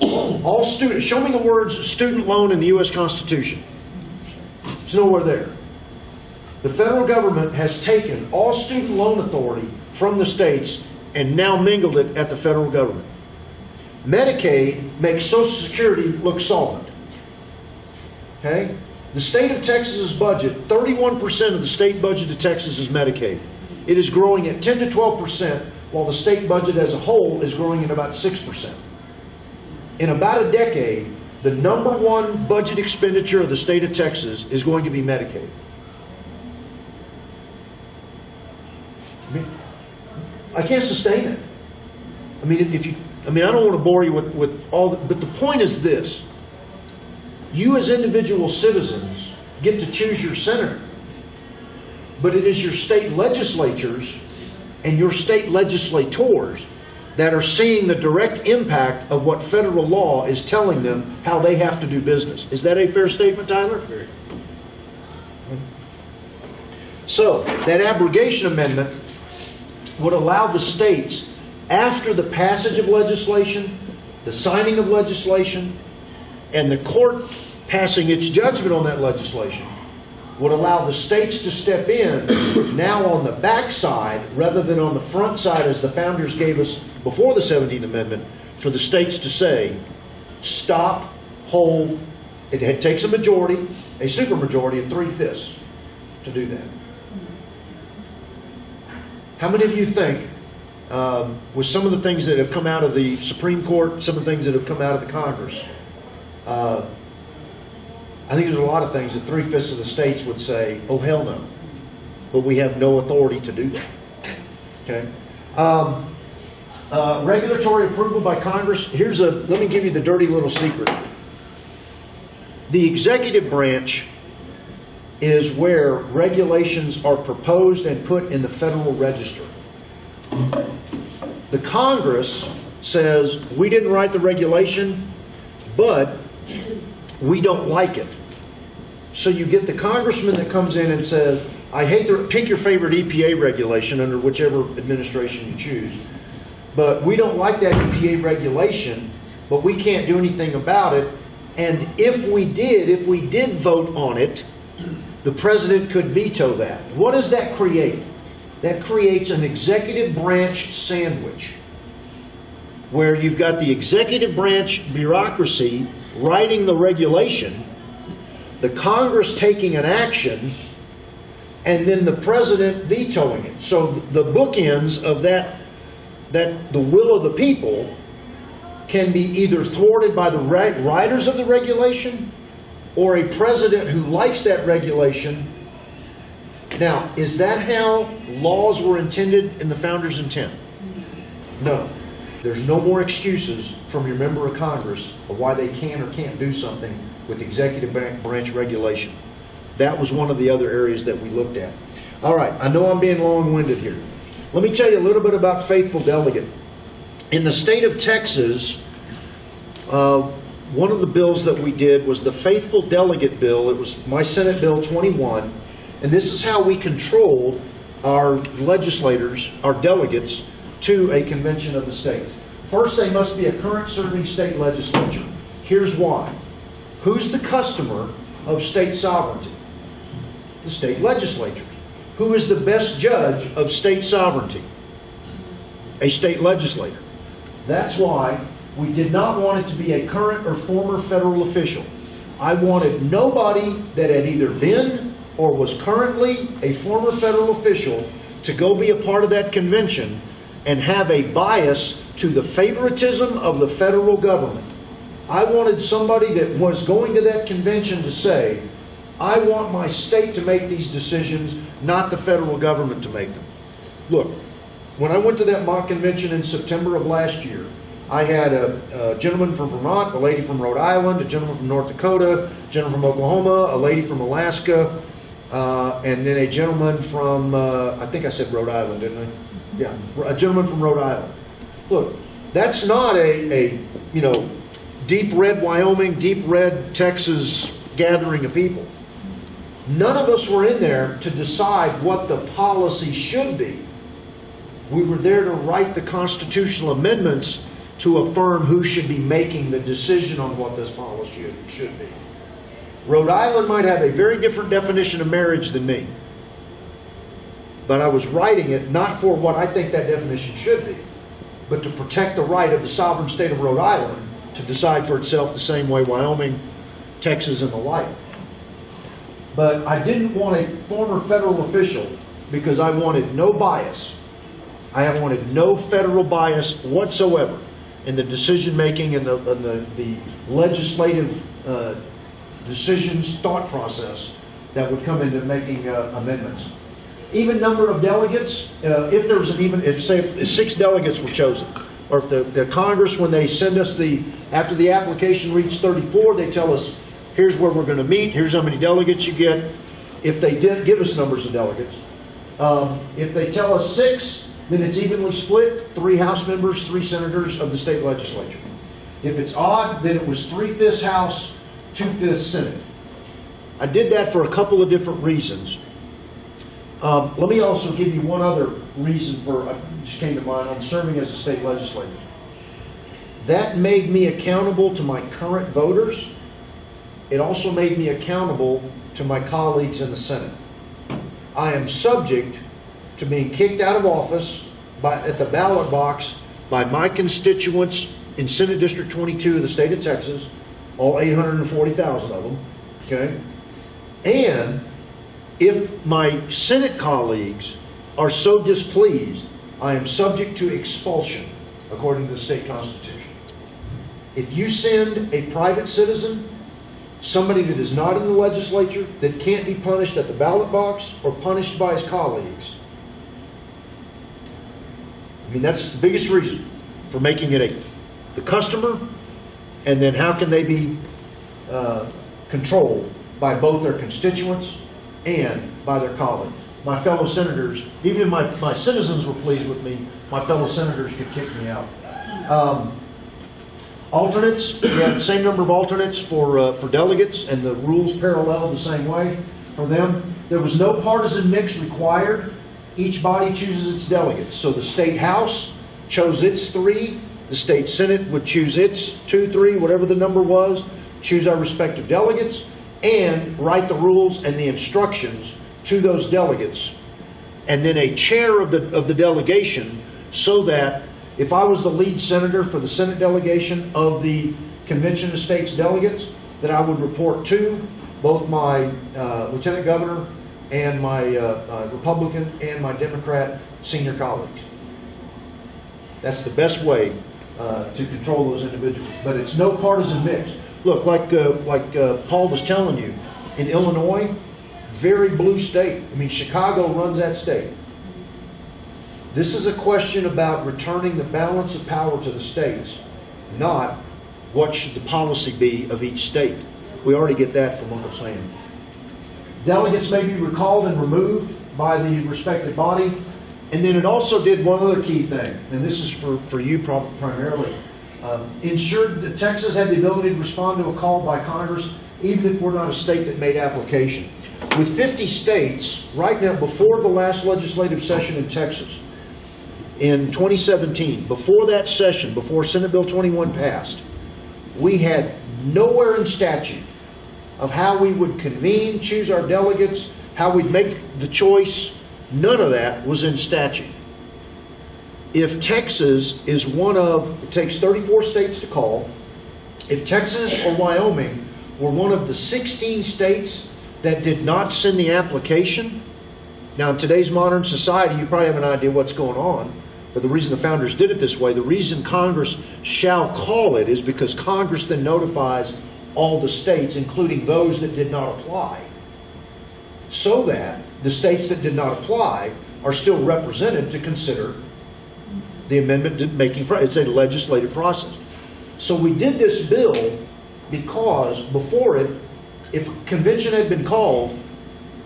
All students, show me the words student loan in the U.S. Constitution. There's nowhere there. The federal government has taken all student loan authority from the states and now mingled it at the federal government. Medicaid makes Social Security look solvent. Okay? The state of Texas's budget, 31% of the state budget of Texas is Medicaid. It is growing at 10 to 12%, while the state budget as a whole is growing at about 6%. In about a decade, the #1 budget expenditure of the state of Texas is going to be Medicaid. I can't sustain it. I mean, I don't want to bore you with all, but the point is this. You as individual citizens get to choose your senator, but it is your state legislatures and your state legislators that are seeing the direct impact of what federal law is telling them how they have to do business. Is that a fair statement, Tyler? So, that abrogation amendment would allow the states after the passage of legislation, the signing of legislation, and the court passing its judgment on that legislation, would allow the states to step in now on the backside rather than on the front side as the founders gave us before the 17th Amendment, for the states to say, stop, hold. It takes a majority, a supermajority of 3/5 to do that. How many of you think, with some of the things that have come out of the Supreme Court, some of the things that have come out of the Congress, I think there's a lot of things that 3/5 of the states would say, oh, hell no. But we have no authority to do that. Okay? Regulatory approval by Congress. Let me give you the dirty little secret. The executive branch is where regulations are proposed and put in the Federal Register. The Congress says, we didn't write the regulation, but we don't like it. So you get the congressman that comes in and says, I hate to pick your favorite EPA regulation under whichever administration you choose, but we don't like that EPA regulation, but we can't do anything about it. And if we did vote on it, the president could veto that. What does that create? That creates an executive branch sandwich, where you've got the executive branch bureaucracy writing the regulation, the Congress taking an action, and then the president vetoing it. So the bookends of that the will of the people can be either thwarted by the writers of the regulation or a president who likes that regulation. Now, is that how laws were intended in the founders' intent? No. There's no more excuses from your member of Congress of why they can or can't do something with executive branch regulation. That was one of the other areas that we looked at. All right, I know I'm being long-winded here. Let me tell you a little bit about faithful delegate. In the state of Texas, one of the bills that we did was the faithful delegate bill. It was my Senate Bill 21, and this is how we controlled our legislators, our delegates, to a convention of the state. First, they must be a current serving state legislature. Here's why. Who's the customer of state sovereignty? The state legislatures. Who is the best judge of state sovereignty? A state legislator. That's why we did not want it to be a current or former federal official. I wanted nobody that had either been or was currently a former federal official to go be a part of that convention and have a bias to the favoritism of the federal government. I wanted somebody that was going to that convention to say, I want my state to make these decisions, not the federal government to make them. Look, when I went to that mock convention in September of last year, I had a gentleman from Vermont, a lady from Rhode Island, a gentleman from North Dakota, a gentleman from Oklahoma, a lady from Alaska, and then a gentleman from, I think I said Rhode Island, didn't I? Yeah, a gentleman from Rhode Island. Look, that's not a deep red Wyoming, deep red Texas gathering of people. None of us were in there to decide what the policy should be. We were there to write the constitutional amendments to affirm who should be making the decision on what this policy should be. Rhode Island might have a very different definition of marriage than me. But I was writing it not for what I think that definition should be, but to protect the right of the sovereign state of Rhode Island to decide for itself the same way Wyoming, Texas, and the like. But I didn't want a former federal official because I wanted no bias. I wanted no federal bias whatsoever in the decision-making and the legislative decisions, thought process that would come into making amendments. Even number of delegates, if there was if 6 delegates were chosen, or if the Congress, when they send us after the application reached 34, they tell us, here's where we're going to meet, here's how many delegates you get. If they did give us numbers of delegates. If they tell us 6, then it's evenly split, 3 House members, 3 senators of the state legislature. If it's odd, then it was 3/5 House, 2/5 Senate. I did that for a couple of different reasons. Let me also give you one other reason for, just came to mind, on serving as a state legislator. That made me accountable to my current voters. It also made me accountable to my colleagues in the Senate. I am subject to being kicked out of office at the ballot box by my constituents in Senate District 22 of the state of Texas, all 840,000 of them, okay? And if my Senate colleagues are so displeased, I am subject to expulsion according to the state constitution. If you send a private citizen, somebody that is not in the legislature, that can't be punished at the ballot box or punished by his colleagues, I mean, that's the biggest reason for making it the customer, and then how can they be controlled by both their constituents and by their colleagues. My fellow senators, even if my citizens were pleased with me, my fellow senators could kick me out. Alternates, we have the same number of alternates for delegates, and the rules parallel the same way for them. There was no partisan mix required. Each body chooses its delegates. So the state house chose its 3, the state senate would choose its 2, 3, whatever the number was, choose our respective delegates, and write the rules and the instructions to those delegates. And then a chair of the delegation, so that if I was the lead senator for the Senate delegation of the Convention of States delegates, that I would report to both my lieutenant governor and my Republican and my Democrat senior colleagues. That's the best way to control those individuals. But it's no partisan mix. Look, like Paul was telling you, in Illinois, very blue state. I mean, Chicago runs that state. This is a question about returning the balance of power to the states, not what should the policy be of each state. We already get that from Uncle Sam. Delegates may be recalled and removed by the respective body. And then it also did one other key thing, and this is for you primarily. Ensured that Texas had the ability to respond to a call by Congress, even if we're not a state that made application. With 50 states, right now, before the last legislative session in Texas, in 2017, before that session, before Senate Bill 21 passed, we had nowhere in statute of how we would convene, choose our delegates, how we'd make the choice. None of that was in statute. If Texas is one of, it takes 34 states to call, if Texas or Wyoming were one of the 16 states that did not send the application, now in today's modern society, you probably have an idea what's going on, but the reason the founders did it this way, the reason Congress shall call it is because Congress then notifies all the states, including those that did not apply, so that the states that did not apply are still represented to consider the amendment making, it's a legislative process. So we did this bill because before it, if a convention had been called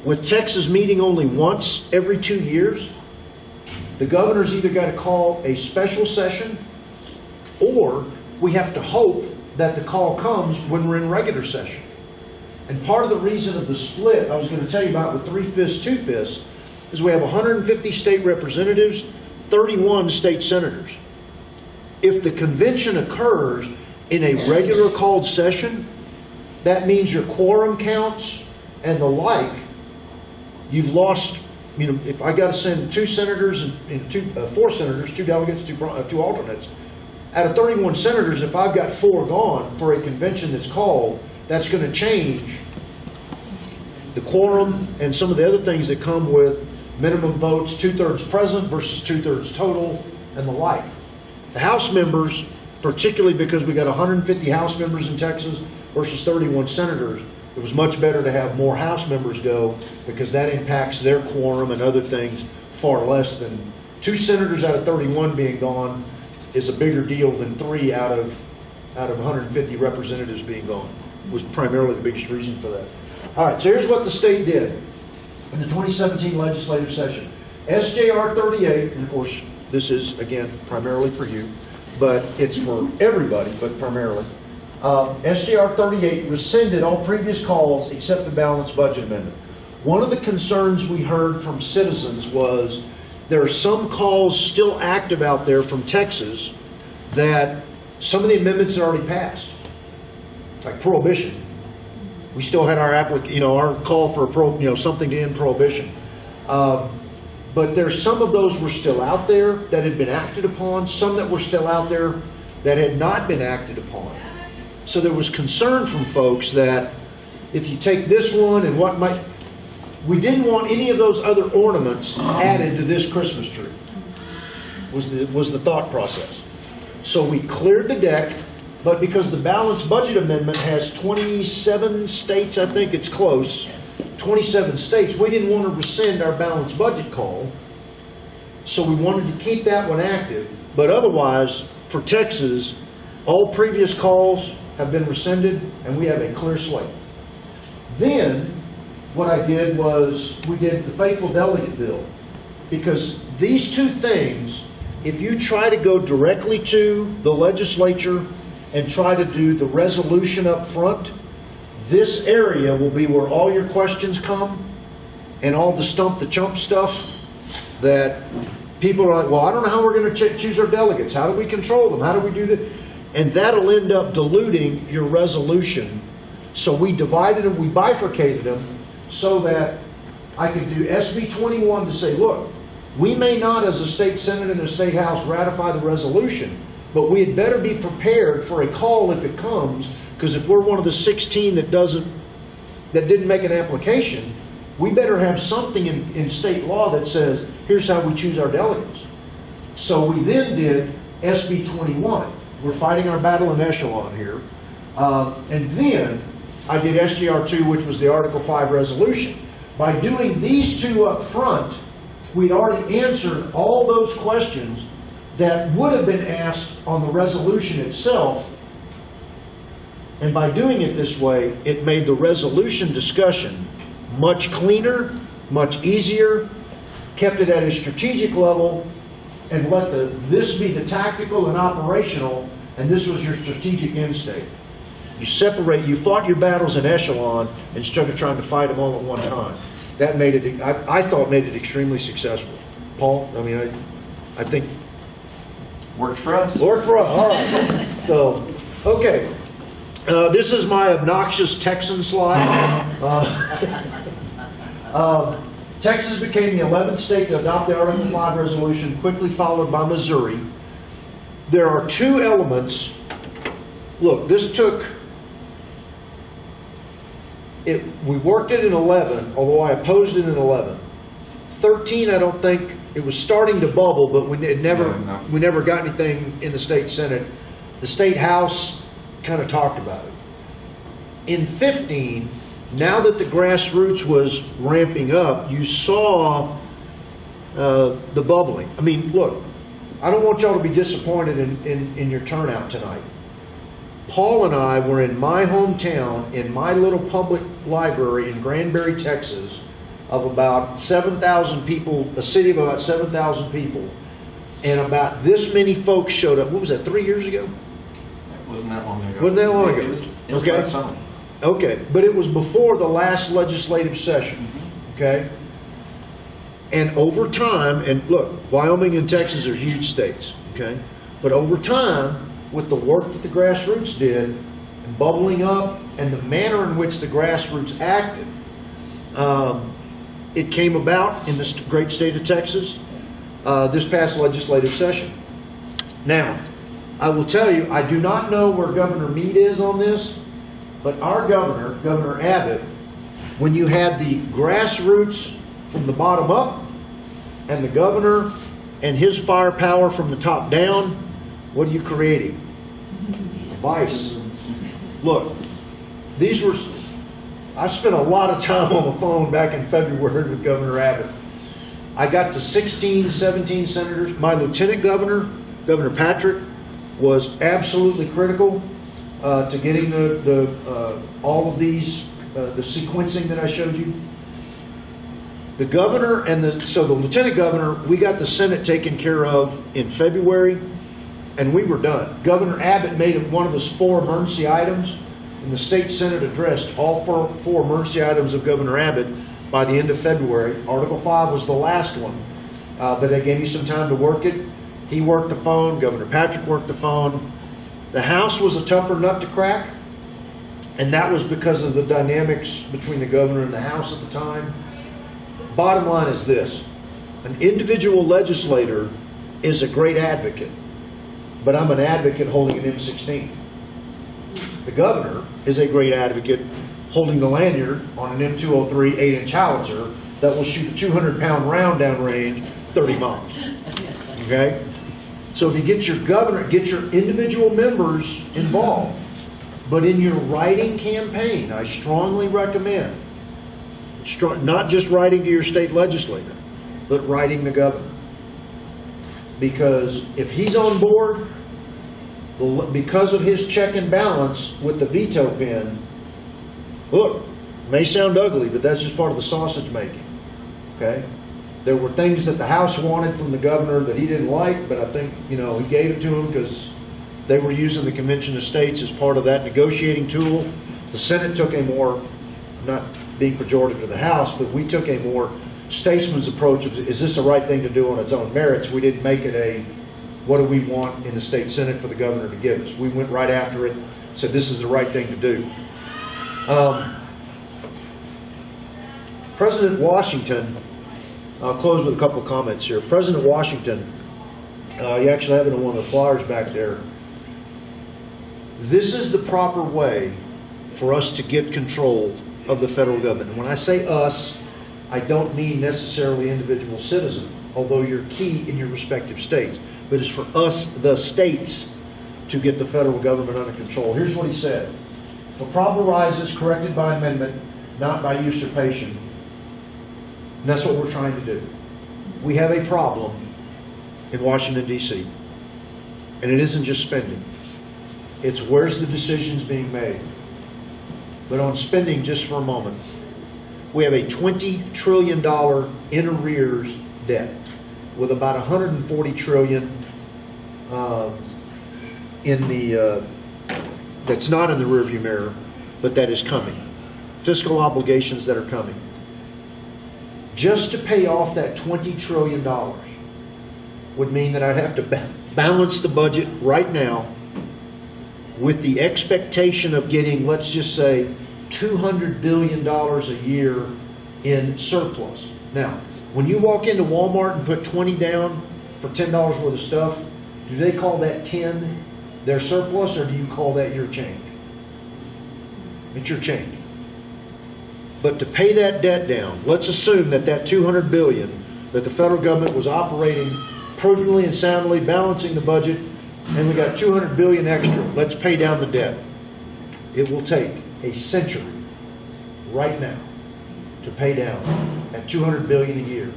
with Texas meeting only once every 2 years, the governor's either got to call a special session, or we have to hope that the call comes when we're in regular session. And part of the reason of the split, I was going to tell you about with 3/5, 2/5, is we have 150 state representatives, 31 state senators. If the convention occurs in a regular called session, that means your quorum counts and the like, you've lost, you know, if I got to send 2 senators and 4 senators, 2 delegates, 2 alternates, out of 31 senators, if I've got 4 gone for a convention that's called, that's going to change the quorum and some of the other things that come with minimum votes, 2/3 present versus 2/3 total, and the like. The House members, particularly because we got 150 House members in Texas versus 31 senators, it was much better to have more House members go, because that impacts their quorum and other things far less than 2 senators out of 31 being gone is a bigger deal than 3 out of 150 representatives being gone. Was primarily the biggest reason for that. All right, so here's what the state did in the 2017 legislative session. SJR 38, and of course this is again primarily for you, but it's for everybody, but primarily. SJR 38 rescinded all previous calls except the balanced budget amendment. One of the concerns we heard from citizens was there are some calls still active out there from Texas that some of the amendments had already passed, like prohibition. We still had our our call for something to end prohibition. But there's some of those were still out there that had been acted upon, some that were still out there that had not been acted upon. So there was concern from folks that if you take this one and we didn't want any of those other ornaments added to this Christmas tree, was the thought process. So we cleared the deck, but because the balanced budget amendment has 27 states, I think it's close, 27 states, we didn't want to rescind our balanced budget call. So we wanted to keep that one active, but otherwise, for Texas, all previous calls have been rescinded and we have a clear slate. Then, what I did was, we did the faithful delegate bill. Because these two things, if you try to go directly to the legislature and try to do the resolution up front, this area will be where all your questions come and all the stump the chump stuff that people are like, well, I don't know how we're going to choose our delegates. How do we control them? How do we do that? And that'll end up diluting your resolution. So we divided them, we bifurcated them so that I could do SB 21 to say, look, we may not as a state senate and a state house ratify the resolution, but we had better be prepared for a call if it comes, because if we're one of the 16 that didn't make an application, we better have something in state law that says, here's how we choose our delegates. So we then did SB 21. We're fighting our battle in echelon here. And then I did SGR 2, which was the Article 5 resolution. By doing these two up front, we'd already answered all those questions that would have been asked on the resolution itself. And by doing it this way, it made the resolution discussion much cleaner, much easier, kept it at a strategic level, and let this be the tactical and operational, and this was your strategic end state. You fought your battles in echelon instead of trying to fight them all at one time. That made it, I thought, made it extremely successful. Paul, I think. Worked for us. Worked for us, all right. So, okay. This is my obnoxious Texan slide. Texas became the 11th state to adopt the Article 5 resolution, quickly followed by Missouri. There are two elements. Look, this took, we worked it in 11, although I opposed it in 11. 13, I don't think, it was starting to bubble, but we never got anything in the state Senate. The state House kind of talked about it. In 15, now that the grassroots was ramping up, you saw the bubbling. I mean, look, I don't want y'all to be disappointed in your turnout tonight. Paul and I were in my hometown, in my little public library in Granbury, Texas, of about 7,000 people, a city of about 7,000 people, and about this many folks showed up. What was that, 3 years ago? It wasn't that long ago. Wasn't that long ago? It was last summer. Okay, but it was before the last legislative session, okay? And over time, and look, Wyoming and Texas are huge states, okay? But over time, with the work that the grassroots did, and bubbling up, and the manner in which the grassroots acted, it came about in this great state of Texas this past legislative session. Now, I will tell you, I do not know where Governor Meade is on this, but our governor, Governor Abbott, when you had the grassroots from the bottom up, and the governor and his firepower from the top down, what are you creating? Vice. Look, I spent a lot of time on the phone back in February with Governor Abbott. I got to 16, 17 senators. My lieutenant governor, Governor Patrick, was absolutely critical to getting all of these, the sequencing that I showed you. The governor and the lieutenant governor, we got the Senate taken care of in February, and we were done. Governor Abbott made it one of his 4 emergency items, and the state Senate addressed all four emergency items of Governor Abbott. by the end of February. Article 5 was the last one, but they gave me some time to work it. He worked the phone, Governor Patrick worked the phone. The House was a tougher nut to crack, and that was because of the dynamics between the governor and the House at the time. Bottom line is this: an individual legislator is a great advocate, but I'm an advocate holding an M16. The governor is a great advocate holding the lanyard on an M203 8-inch howitzer that will shoot a 200-pound round downrange 30 miles. Okay? So if you get your governor, get your individual members involved. But in your writing campaign, I strongly recommend not just writing to your state legislator, but writing the governor. Because if he's on board, because of his check and balance with the veto pen, look, may sound ugly, but that's just part of the sausage making. Okay? There were things that the House wanted from the governor that he didn't like, but I think, he gave it to him because they were using the Convention of States as part of that negotiating tool. The Senate took a more, not being pejorative to the House, but we took a more statesman's approach of, is this the right thing to do on its own merits? We didn't make it a, what do we want in the state Senate for the governor to give us? We went right after it, said this is the right thing to do. President Washington, I'll close with a couple of comments here. President Washington, you actually have it on one of the flyers back there. This is the proper way for us to get control of the federal government. And when I say us, I don't mean necessarily individual citizens, although you're key in your respective states. But it's for us, the states, to get the federal government under control. Here's what he said. If a problem arises, corrected by amendment, not by usurpation. And that's what we're trying to do. We have a problem in Washington, D.C. And it isn't just spending. It's where's the decisions being made. But on spending, just for a moment, we have a $20 trillion in arrears debt with about $140 trillion in the that's not in the rearview mirror, but that is coming. Fiscal obligations that are coming. Just to pay off that $20 trillion would mean that I'd have to balance the budget right now with the expectation of getting, let's just say, $200 billion a year in surplus. Now, when you walk into Walmart and put 20 down for $10 worth of stuff, do they call that 10 their surplus, or do you call that your change? It's your change. But to pay that debt down, let's assume that that $200 billion that the federal government was operating prudently and soundly, balancing the budget, and we got $200 billion extra. Let's pay down the debt. It will take a century right now to pay down at $200 billion a year.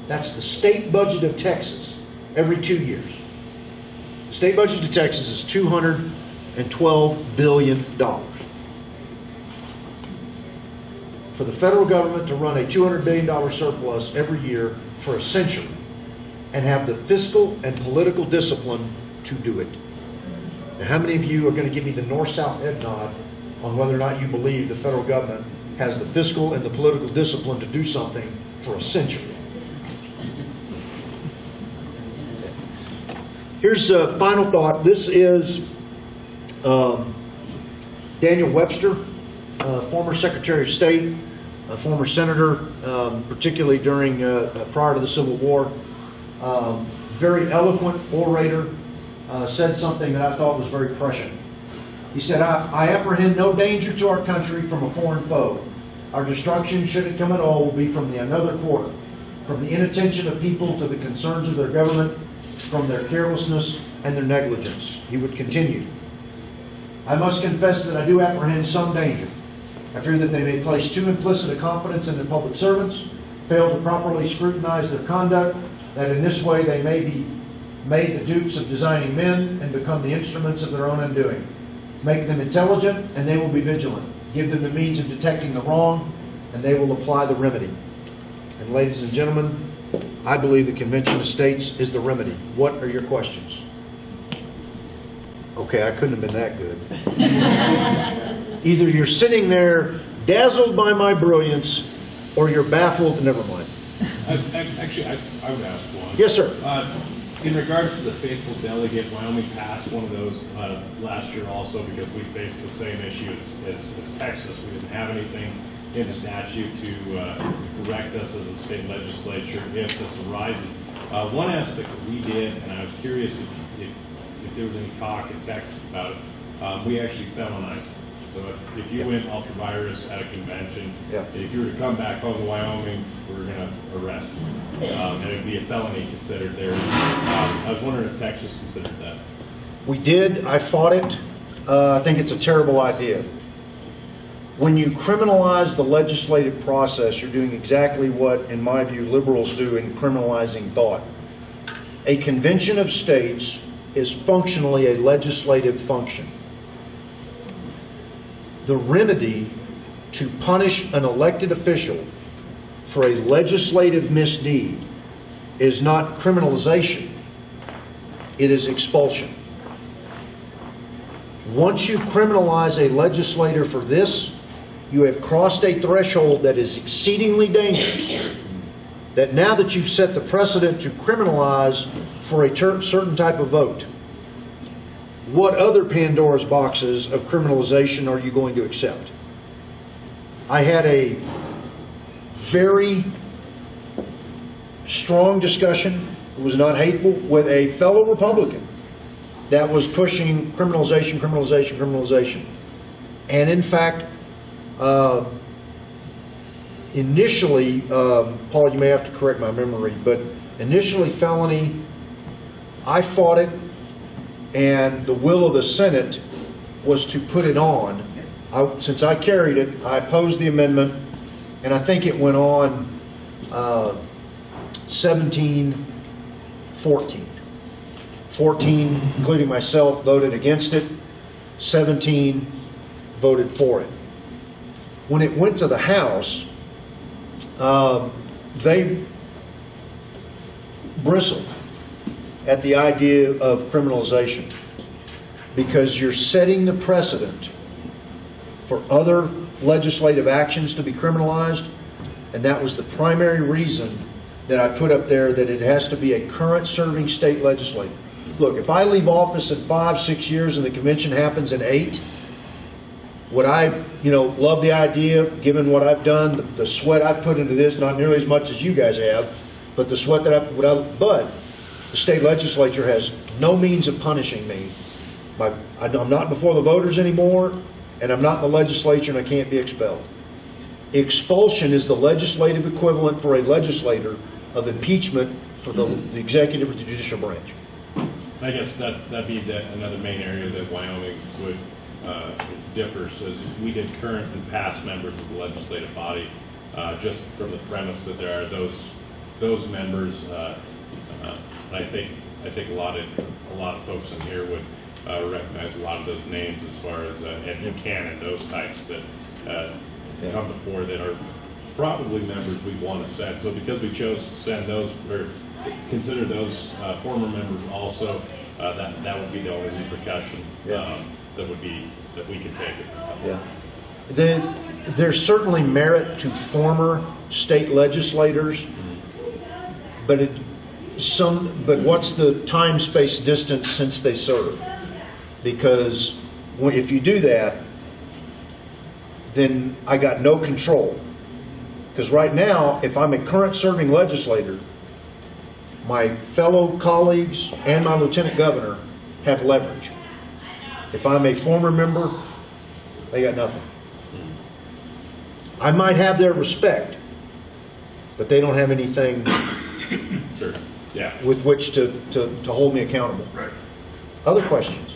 That's the state budget of Texas every 2 years. The state budget of Texas is $212 billion. For the federal government to run a $200 billion surplus every year for a century and have the fiscal and political discipline to do it. Now, how many of you are going to give me the north-south head nod on whether or not you believe the federal government has the fiscal and the political discipline to do something for a century? Here's a final thought. This is Daniel Webster, former Secretary of State, a former senator, particularly during prior to the Civil War. Very eloquent orator, said something that I thought was very prescient. He said, I apprehend no danger to our country from a foreign foe. Our destruction, should it come at all, will be from another quarter, from the inattention of people to the concerns of their government, from their carelessness and their negligence. He would continue. I must confess that I do apprehend some danger. I fear that they may place too implicit a confidence in their public servants, fail to properly scrutinize their conduct, that in this way they may be made the dupes of designing men and become the instruments of their own undoing. Make them intelligent and they will be vigilant. Give them the means of detecting the wrong and they will apply the remedy. And ladies and gentlemen, I believe the Convention of States is the remedy. What are your questions? Okay, I couldn't have been that good. Either you're sitting there dazzled by my brilliance Or you're baffled, never mind. Actually, I would ask one. Yes, sir. In regards to the faithful delegate, Wyoming passed one of those last year also because we faced the same issue as Texas. We didn't have anything in statute to correct us as a state legislature if this arises. One aspect that we did, and I was curious if there was any talk in Texas about it, we actually felonized it. So if you went ultra-virus at a convention, if you were to come back home to Wyoming, we're going to arrest you. And it would be a felony considered there. I was wondering if Texas considered that. We did. I fought it. I think it's a terrible idea. When you criminalize the legislative process, you're doing exactly what, in my view, liberals do in criminalizing thought. A convention of states is functionally a legislative function. The remedy to punish an elected official for a legislative misdeed is not criminalization, it is expulsion. Once you criminalize a legislator for this, you have crossed a threshold that is exceedingly dangerous, that now that you've set the precedent to criminalize for a certain type of vote, what other Pandora's boxes of criminalization are you going to accept? I had a very strong discussion, it was not hateful, with a fellow Republican that was pushing criminalization, criminalization, criminalization. And in fact, initially, Paul, you may have to correct my memory, but initially felony, I fought it, and the will of the Senate was to put it on. Since I carried it, I opposed the amendment, and I think it went on 17-14. 14, including myself, voted against it. 17 voted for it. When it went to the House, they bristled at the idea of criminalization because you're setting the precedent for other legislative actions to be criminalized, and that was the primary reason that I put up there that it has to be a current serving state legislator. Look, if I leave office in 5-6 years and the convention happens in 8, would I, love the idea, given what I've done, the sweat I've put into this, not nearly as much as you guys have, but the sweat that but the state legislature has no means of punishing me. I'm not before the voters anymore, and I'm not in the legislature, and I can't be expelled. Expulsion is the legislative equivalent for a legislator of impeachment for the executive or the judicial branch. I guess that'd be another main area that Wyoming would differ. So we did current and past members of the legislative body, just from the premise that there are those members. I think a lot of folks in here would recognize a lot of those names as far as Ed Buchanan, those types that come before that are probably members we want to send. So because we chose to send those or consider those former members also, that would be the only repercussion that we could take. Yeah. There's certainly merit to former state legislators, but what's the time, space, distance since they served? Because if you do that, then I got no control. Because right now, if I'm a current serving legislator, my fellow colleagues and my lieutenant governor have leverage. If I'm a former member, they got nothing. I might have their respect, but they don't have anything Sure. with which to hold me accountable. Right. Other questions?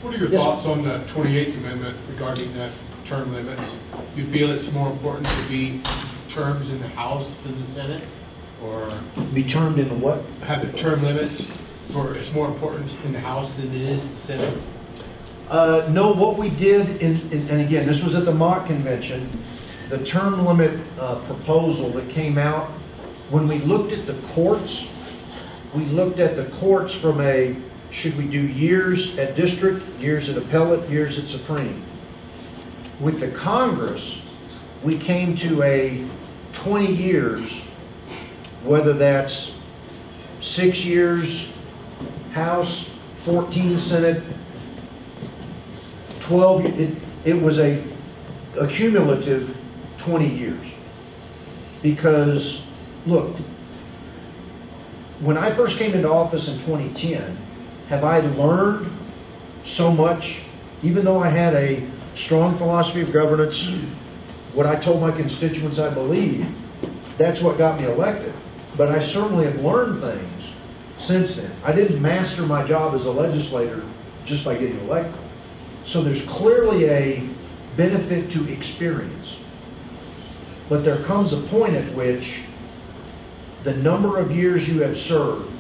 What are your Yes, thoughts on the 28th Amendment regarding the term limits? Do you feel it's more important to be terms in the House than the Senate? Or Be termed in the what? have the term limits for it's more important in the House than it is the Senate? No, what we did, and again, this was at the mock convention, the term limit proposal that came out, when we looked at the courts, we looked at the courts from should we do years at district, years at appellate, years at supreme? With the Congress, we came to 20 years, whether that's 6 years House, 14 Senate, 12, it was a cumulative 20 years. Because, look, when I first came into office in 2010, have I learned so much, even though I had a strong philosophy of governance, what I told my constituents I believe, that's what got me elected. But I certainly have learned things since then. I didn't master my job as a legislator just by getting elected. So there's clearly a benefit to experience. But there comes a point at which the number of years you have served,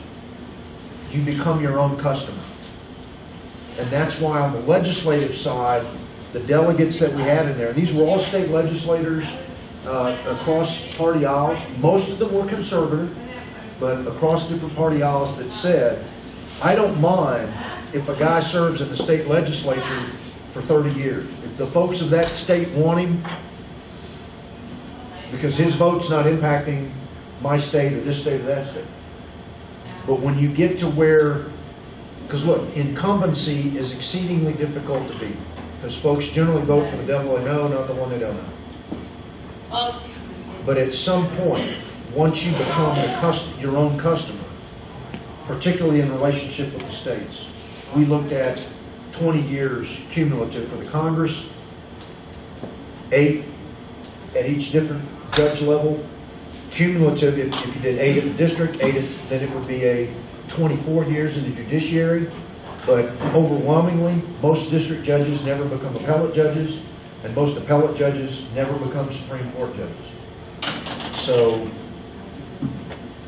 you become your own customer. And that's why on the legislative side, the delegates that we had in there, these were all state legislators across party aisles. Most of them were conservative, but across different party aisles that said, I don't mind if a guy serves in the state legislature for 30 years. If the folks of that state want him, because his vote's not impacting my state or this state or that state. But when you get to where, because look, incumbency is exceedingly difficult to beat, because folks generally vote for the devil they know, not the one they don't know. But at some point, once you become your own customer, particularly in relationship with the states, we looked at 20 years cumulative for the Congress, 8 at each different judge level, cumulative if you did 8 at the district, 8 then it would be a 24 years in the judiciary. But overwhelmingly, most district judges never become appellate judges, and most appellate judges never become Supreme Court judges. So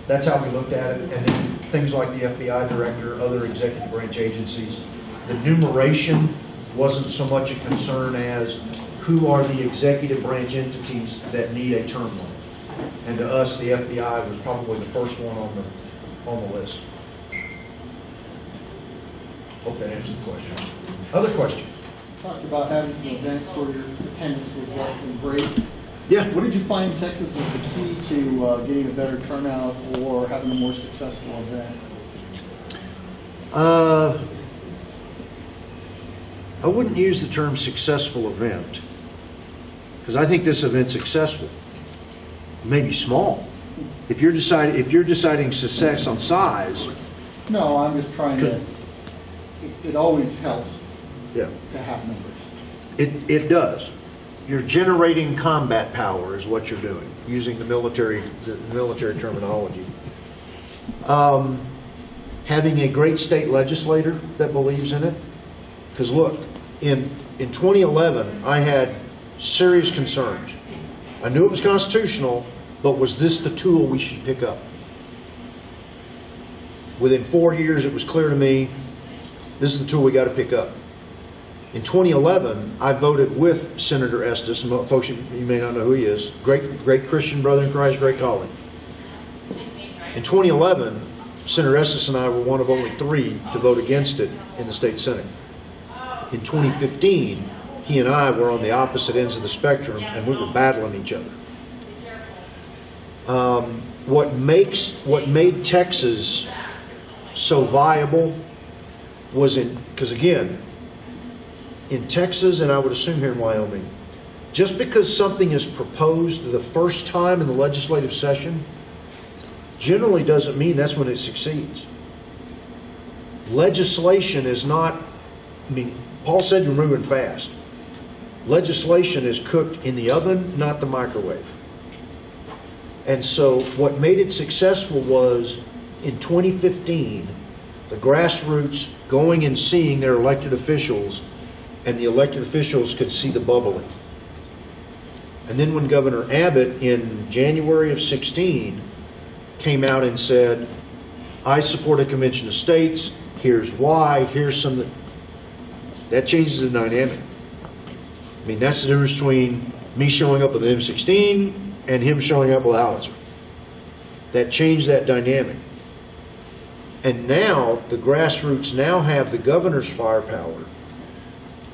that's how we looked at it. And then things like the FBI director, other executive branch agencies, the numeration wasn't so much a concern as who are the executive branch entities that need a term limit. And to us, the FBI was probably the first one on the list. Hope that answers the question. Other questions? Talked about having some events where your attendance was less than great. Yeah. What did you find in Texas was the key to getting a better turnout or having a more successful event? I wouldn't use the term successful event, because I think this event's successful. Maybe small. If you're deciding success on size. No, I'm just trying to. It always helps. Yeah. To have numbers. It does. You're generating combat power is what you're doing, using the military terminology. Having a great state legislator that believes in it. Because look, in 2011, I had serious concerns. I knew it was constitutional, but was this the tool we should pick up? Within 4 years, it was clear to me, this is the tool we got to pick up. In 2011, I voted with Senator Estes, and folks, you may not know who he is, great Christian brother in Christ, great colleague. In 2011, Senator Estes and I were one of only 3 to vote against it in the state Senate. In 2015, he and I were on the opposite ends of the spectrum, and we were battling each other. What made Texas so viable was because again, in Texas, and I would assume here in Wyoming, just because something is proposed the first time in the legislative session, generally doesn't mean that's when it succeeds. Legislation is not, Paul said you're moving fast. Legislation is cooked in the oven, not the microwave. And so what made it successful was in 2015, the grassroots going and seeing their elected officials, and the elected officials could see the bubbling. And then when Governor Abbott in January of 16 came out and said, I support a convention of states, here's why, here's some, that changes the dynamic. That's the difference between me showing up with an M16 and him showing up with a howitzer. That changed that dynamic. And now, the grassroots now have the governor's firepower.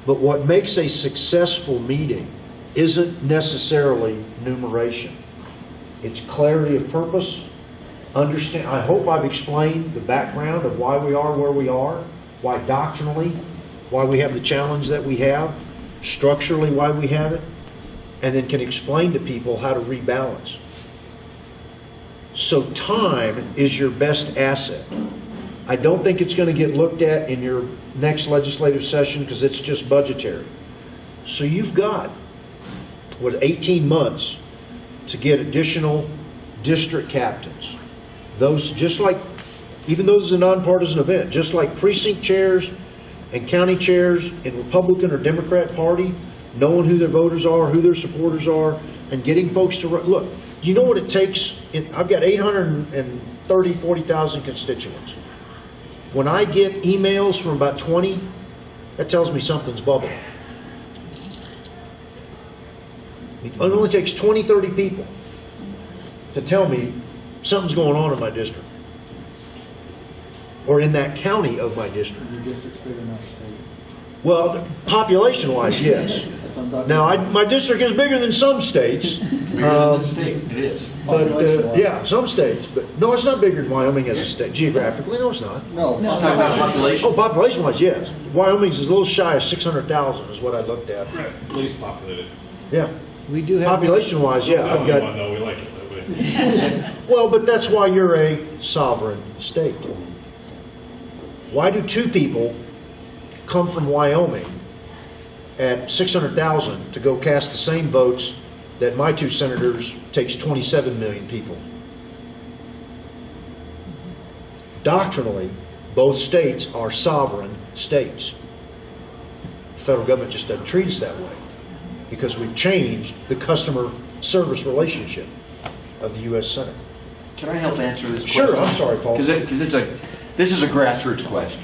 But what makes a successful meeting isn't necessarily numeration. It's clarity of purpose. Understand, I hope I've explained the background of why we are where we are, why doctrinally, why we have the challenge that we have, structurally why we have it, and then can explain to people how to rebalance. So time is your best asset. I don't think it's going to get looked at in your next legislative session because it's just budgetary. So you've got, 18 months to get additional district captains. Those, just like, even though this is a nonpartisan event, just like precinct chairs and county chairs in Republican or Democrat Party, knowing who their voters are, who their supporters are, and getting folks to, look, do you know what it takes? I've got 40,000 constituents. When I get emails from about 20, that tells me something's bubbling. It only takes 20, 30 people to tell me something's going on in my district or in that county of my district. Your district's big enough, state. Well, population-wise, yes. That's undocumented. Now, my district is bigger than some states. It is. But, yeah, some states. But no, it's not bigger than Wyoming as a state. Geographically, no, it's not. No. I'm talking about population. Oh, population-wise, yes. Wyoming's is a little shy of 600,000 is what I looked at. Least populated. Yeah. We do have. Population-wise, yeah, I've got... No, we like it that way. Well, but that's why you're a sovereign state. Why do two people come from Wyoming at 600,000 to go cast the same votes that my two senators takes 27 million people? Doctrinally, both states are sovereign states. The federal government just doesn't treat us that way because we've changed the customer service relationship of the U.S. Senate. Can I help answer this question? Sure, I'm sorry, Paul. Because this is a grassroots question.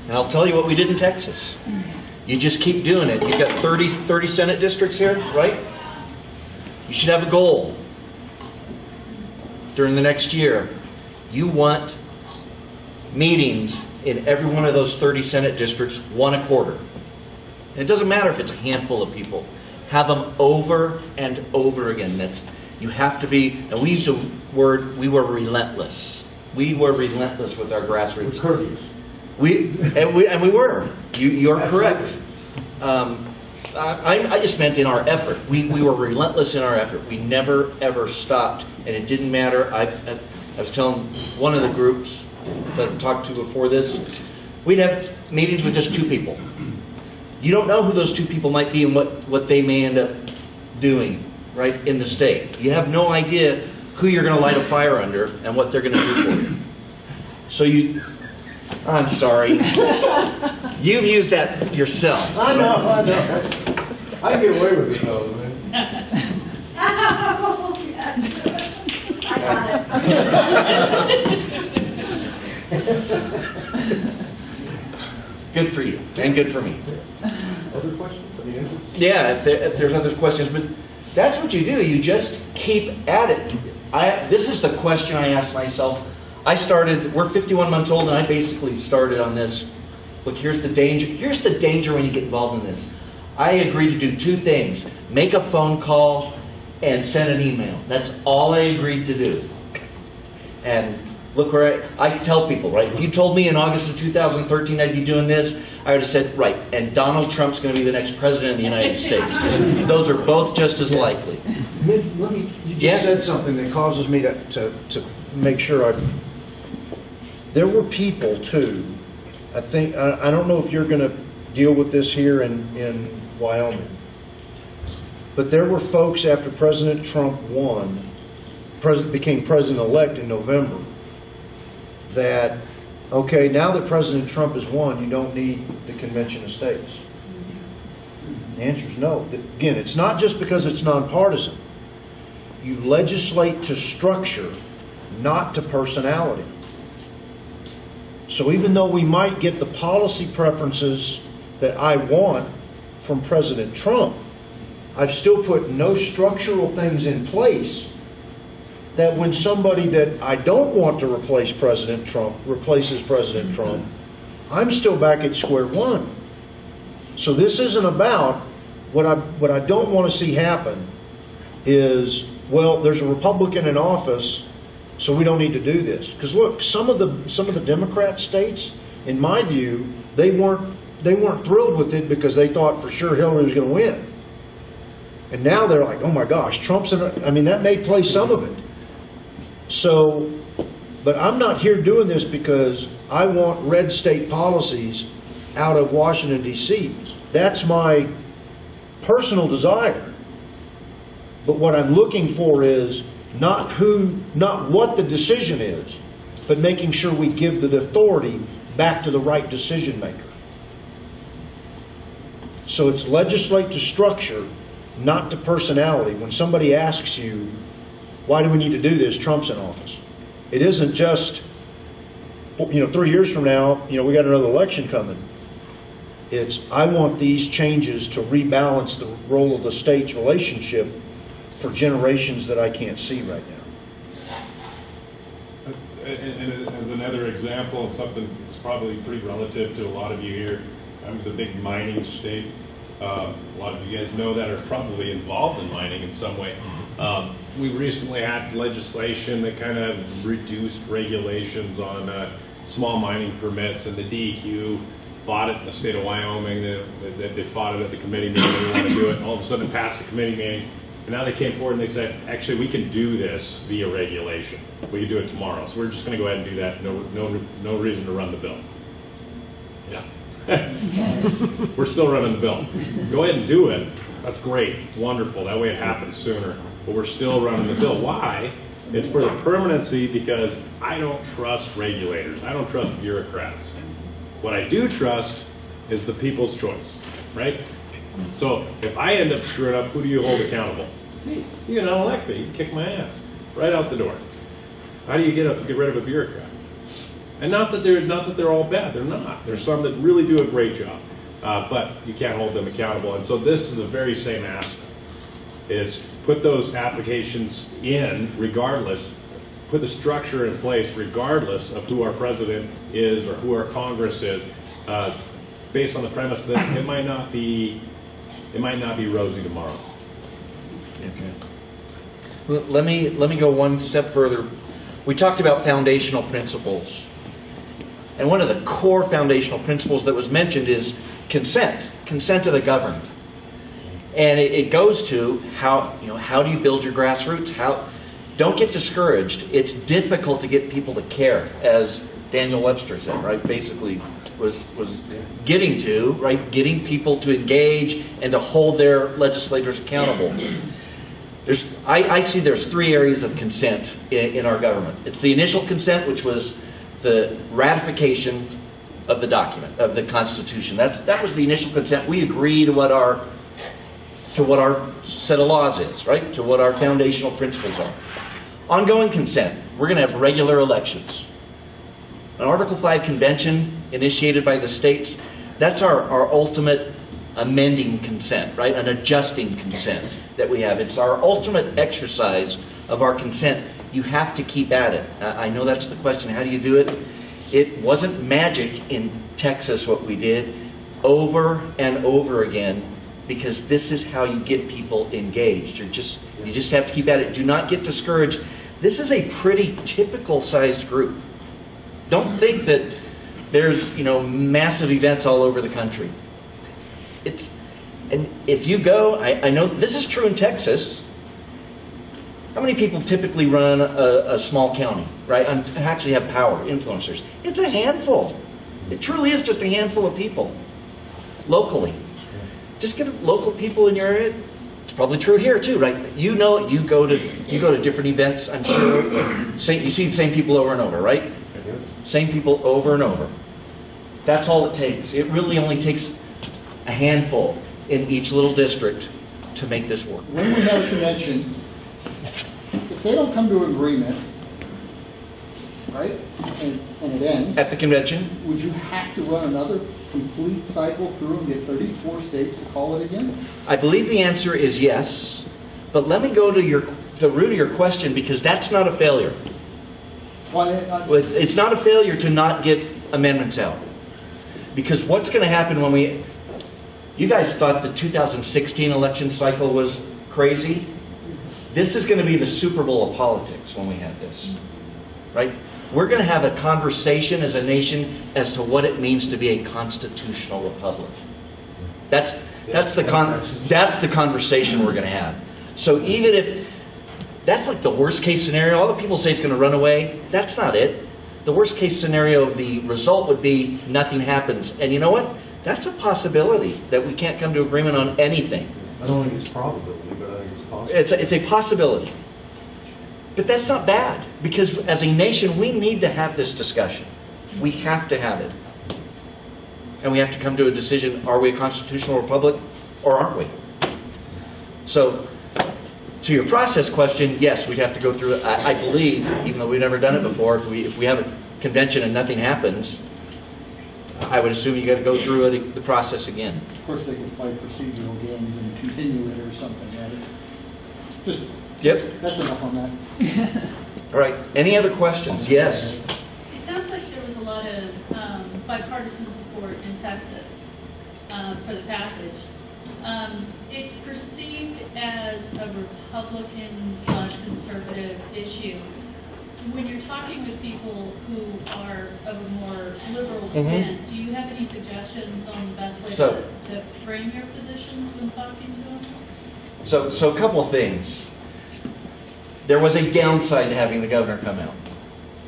And I'll tell you what we did in Texas. You just keep doing it. You've got 30 Senate districts here, right? You should have a goal during the next year. You want meetings in every one of those 30 Senate districts, one a quarter. And it doesn't matter if it's a handful of people. Have them over and over again. You have to be, and we used a word, we were relentless. We were relentless with our grassroots. Courteous. We were. You're correct. I just meant in our effort. We were relentless in our effort. We never, ever stopped. And it didn't matter. I was telling one of the groups that I talked to before this, we'd have meetings with just two people. You don't know who those two people might be and what they may end up doing, right, in the state. You have no idea who you're going to light a fire under and what they're going to do for you. So I'm sorry. You've used that yourself. I know. I can get away with it though, man. I got it. Good for you, and good for me. Other questions? Any answers? Yeah, if there's other questions, but that's what you do. You just keep at it. This is the question I asked myself. We're 51 months old, and I basically started on this. Look, here's the danger. Here's the danger when you get involved in this. I agreed to do two things: make a phone call and send an email. That's all I agreed to do. And look where I tell people, right? If you told me in August of 2013 I'd be doing this, I would have said, right, and Donald Trump's going to be the next president of the United States. Those are both just as likely. You just said something that causes me to make sure there were people too, I think, I don't know if you're going to deal with this here in Wyoming, but there were folks after President Trump became president-elect in November, that, okay, now that President Trump has won, you don't need the Convention of States. The answer is no. Again, it's not just because it's nonpartisan. You legislate to structure, not to personality. So even though we might get the policy preferences that I want from President Trump, I've still put no structural things in place that when somebody that I don't want to replace President Trump replaces President Trump, I'm still back at square one. So this isn't about what I don't want to see happen is, well, there's a Republican in office, so we don't need to do this. Because look, some of the Democrat states, in my view, they weren't thrilled with it because they thought for sure Hillary was going to win. And now they're like, oh my gosh, Trump's in I mean, that may play some of it. So, but I'm not here doing this because I want red state policies out of Washington, D.C. That's my personal desire. But what I'm looking for is not what the decision is, but making sure we give the authority back to the right decision maker. So it's legislate to structure, not to personality. When somebody asks you, why do we need to do this? Trump's in office. It isn't just, 3 years from now, we got another election coming. It's, I want these changes to rebalance the role of the state's relationship for generations that I can't see right now. And as another example of something that's probably pretty relative to a lot of you here, I'm a big mining state. A lot of you guys know that are probably involved in mining in some way. We recently had legislation that kind of reduced regulations on small mining permits, and the DEQ fought it in the state of Wyoming. They fought it at the committee meeting. They didn't want to do it. All of a sudden, it passed the committee meeting. And now they came forward and they said, actually, we can do this via regulation. We can do it tomorrow. So we're just going to go ahead and do that. No reason to run the bill. Yeah. We're still running the bill. Go ahead and do it. That's great. It's wonderful. That way it happens sooner. But we're still running the bill. Why? It's for the permanency, because I don't trust regulators. I don't trust bureaucrats. What I do trust is the people's choice, right? So if I end up screwing up, who do you hold accountable? Me. You can unelect me. You can kick my ass right out the door. How do you get rid of a bureaucrat? And not that they're all bad. They're not. There's some that really do a great job, but you can't hold them accountable. And so this is the very same aspect: is put those applications in regardless. Put the structure in place regardless of who our president is or who our Congress is, based on the premise that it might not be rosy tomorrow. Okay. Let me go one step further. We talked about foundational principles. And one of the core foundational principles that was mentioned is consent of the governed. And it goes to how do you build your grassroots? Don't get discouraged. It's difficult to get people to care, as Daniel Webster said, right? Basically was getting people to engage and to hold their legislators accountable. I see there's 3 areas of consent in our government. It's the initial consent, which was the ratification of the document, of the Constitution. That was the initial consent. We agree to what our set of laws is, right? To what our foundational principles are. Ongoing consent. We're going to have regular elections. An Article 5 convention initiated by the states, that's our ultimate amending consent, right? An adjusting consent that we have. It's our ultimate exercise of our consent. You have to keep at it. I know that's the question. How do you do it? It wasn't magic in Texas what we did, over and over again, because this is how you get people engaged. You just have to keep at it. Do not get discouraged. This is a pretty typical sized group. Don't think that there's massive events all over the country. And if you go, I know this is true in Texas. How many people typically run a small county, right? And actually have power, influencers? It's a handful. It truly is just a handful of people, locally. Just get local people in your area. It's probably true here too, right? You go to different events, I'm sure. You see the same people over and over, right? Same people over and over. That's all it takes. It really only takes a handful in each little district to make this work. When we have a convention, if they don't come to an agreement, right, and it ends, At the convention, would you have to run another complete cycle through and get 34 states to call it again? I believe the answer is yes. But let me go to the root of your question, because that's not a failure. Why? It's not a failure to not get amendments out. Because what's going to happen when you guys thought the 2016 election cycle was crazy? This is going to be the Super Bowl of politics when we have this, right? We're going to have a conversation as a nation as to what it means to be a constitutional republic. That's the conversation we're going to have. So even if that's like the worst case scenario, all the people say it's going to run away. That's not it. The worst case scenario of the result would be nothing happens. And you know what? That's a possibility that we can't come to agreement on anything. I don't think it's probability, but I think it's possible. It's a possibility. But that's not bad, because as a nation, we need to have this discussion. We have to have it. And we have to come to a decision, are we a constitutional republic or aren't we? So, to your process question, yes, we'd have to go through it. I believe, even though we've never done it before, if we have a convention and nothing happens, I would assume you got to go through it, the process again. Of course, they can play procedural games and continue it or something, right? Just, Yep. that's enough on that. All right, any other questions? Yes. It sounds like there was a lot of bipartisan support in Texas for the passage. It's perceived as a Republican/conservative issue. When you're talking with people who are of a more liberal bent, do you have any suggestions on the best way So- to frame your positions when talking to them? So a couple of things. There was a downside to having the governor come out.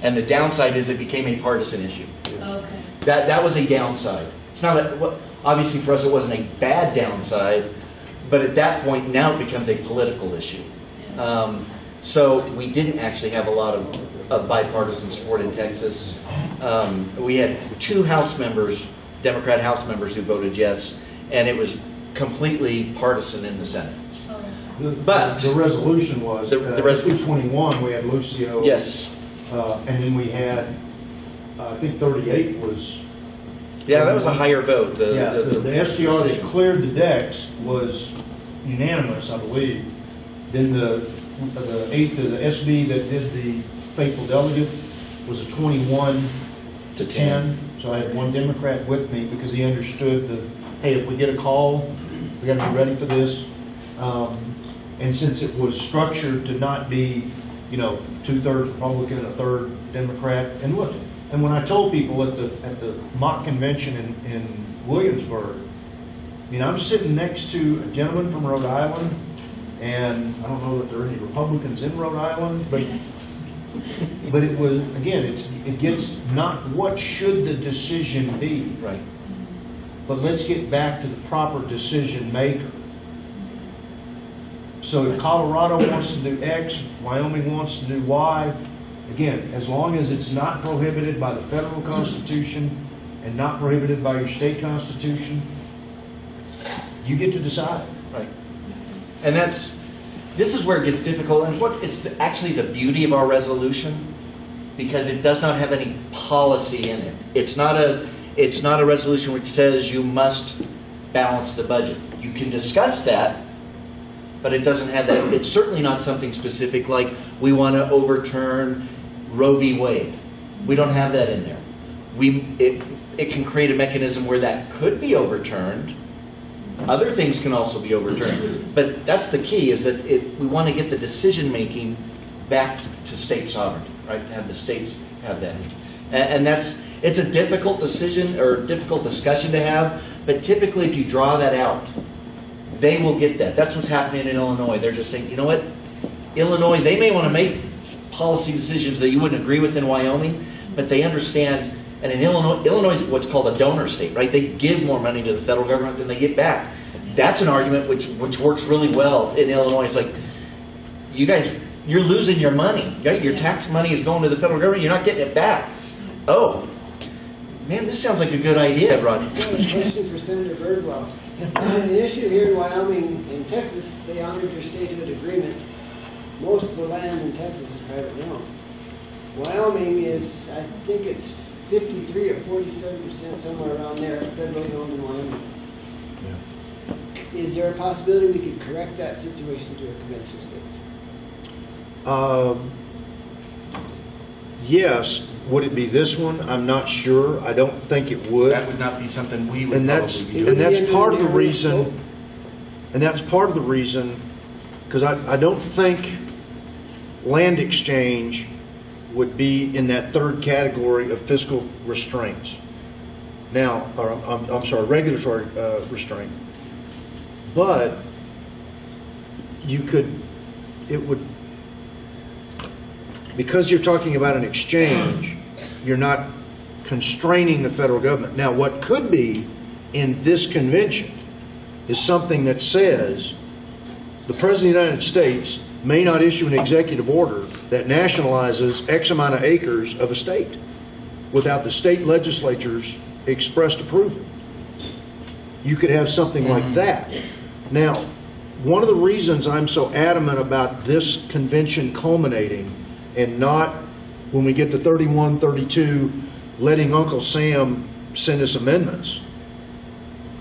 And the downside is it became a partisan issue. Okay. That was a downside. It's not obviously for us it wasn't a bad downside, but at that point now it becomes a political issue. So we didn't actually have a lot of bipartisan support in Texas. We had 2 House members, Democrat House members, who voted yes, and it was completely partisan in the Senate. But The resolution was, The resolution- 21, we had Lucio. Yes. And then we had, I think 38 was. Yeah, that was a higher vote. Yeah, the SDR that decision. cleared the decks was unanimous, I believe. Then the SB that did the faithful delegate was a 21 to 10. So I had one Democrat with me because he understood that, hey, if we get a call, we got to be ready for this. And since it was structured to not be, 2/3 Republican, a third Democrat, and look, and when I told people at the mock convention in Williamsburg, I'm sitting next to a gentleman from Rhode Island, and I don't know that there are any Republicans in Rhode Island, but it was, again, it gets not what should the decision be, Right. but let's get back to the proper decision maker. So if Colorado wants to do X, Wyoming wants to do Y, again, as long as it's not prohibited by the federal constitution and not prohibited by your state constitution, you get to decide. Right. And this is where it gets difficult, and it's actually the beauty of our resolution, because it does not have any policy in it. It's not a resolution which says you must balance the budget. You can discuss that, but it doesn't have that. It's certainly not something specific like we want to overturn Roe v. Wade. We don't have that in there. It can create a mechanism where that could be overturned. Other things can also be overturned. But that's the key, is that we want to get the decision-making back to state sovereignty, right? To have the states have that. And it's a difficult decision or difficult discussion to have, but typically if you draw that out, they will get that. That's what's happening in Illinois. They're just saying, you know what? Illinois, they may want to make policy decisions that you wouldn't agree with in Wyoming, but they understand. And in Illinois is what's called a donor state, right? They give more money to the federal government than they get back. That's an argument which works really well in Illinois. It's like, you guys, you're losing your money, right? Your tax money is going to the federal government. You're not getting it back. Oh, man, this sounds like a good idea, Rod. I have a question for Senator Birdwell. An issue here in Wyoming and Texas, they honored your statehood agreement. Most of the land in Texas is privately owned. Wyoming is, I think it's 53 or 47%, somewhere around there, federally owned in Wyoming. Is there a possibility we could correct that situation to a convention state? Yes. Would it be this one? I'm not sure. I don't think it would. That would not be something we would And that's probably be doing. and that's part of the reason. And that's part of the reason because I don't think land exchange would be in that third category of fiscal restraints. Now, or I'm sorry, regulatory restraint. But you could, it would, because you're talking about an exchange, you're not constraining the federal government. Now, what could be in this convention is something that says the President of the United States may not issue an executive order that nationalizes X amount of acres of a state without the state legislature's expressed approval. You could have something like that. Now, one of the reasons I'm so adamant about this convention culminating and not, when we get to 31, 32, letting Uncle Sam send us amendments,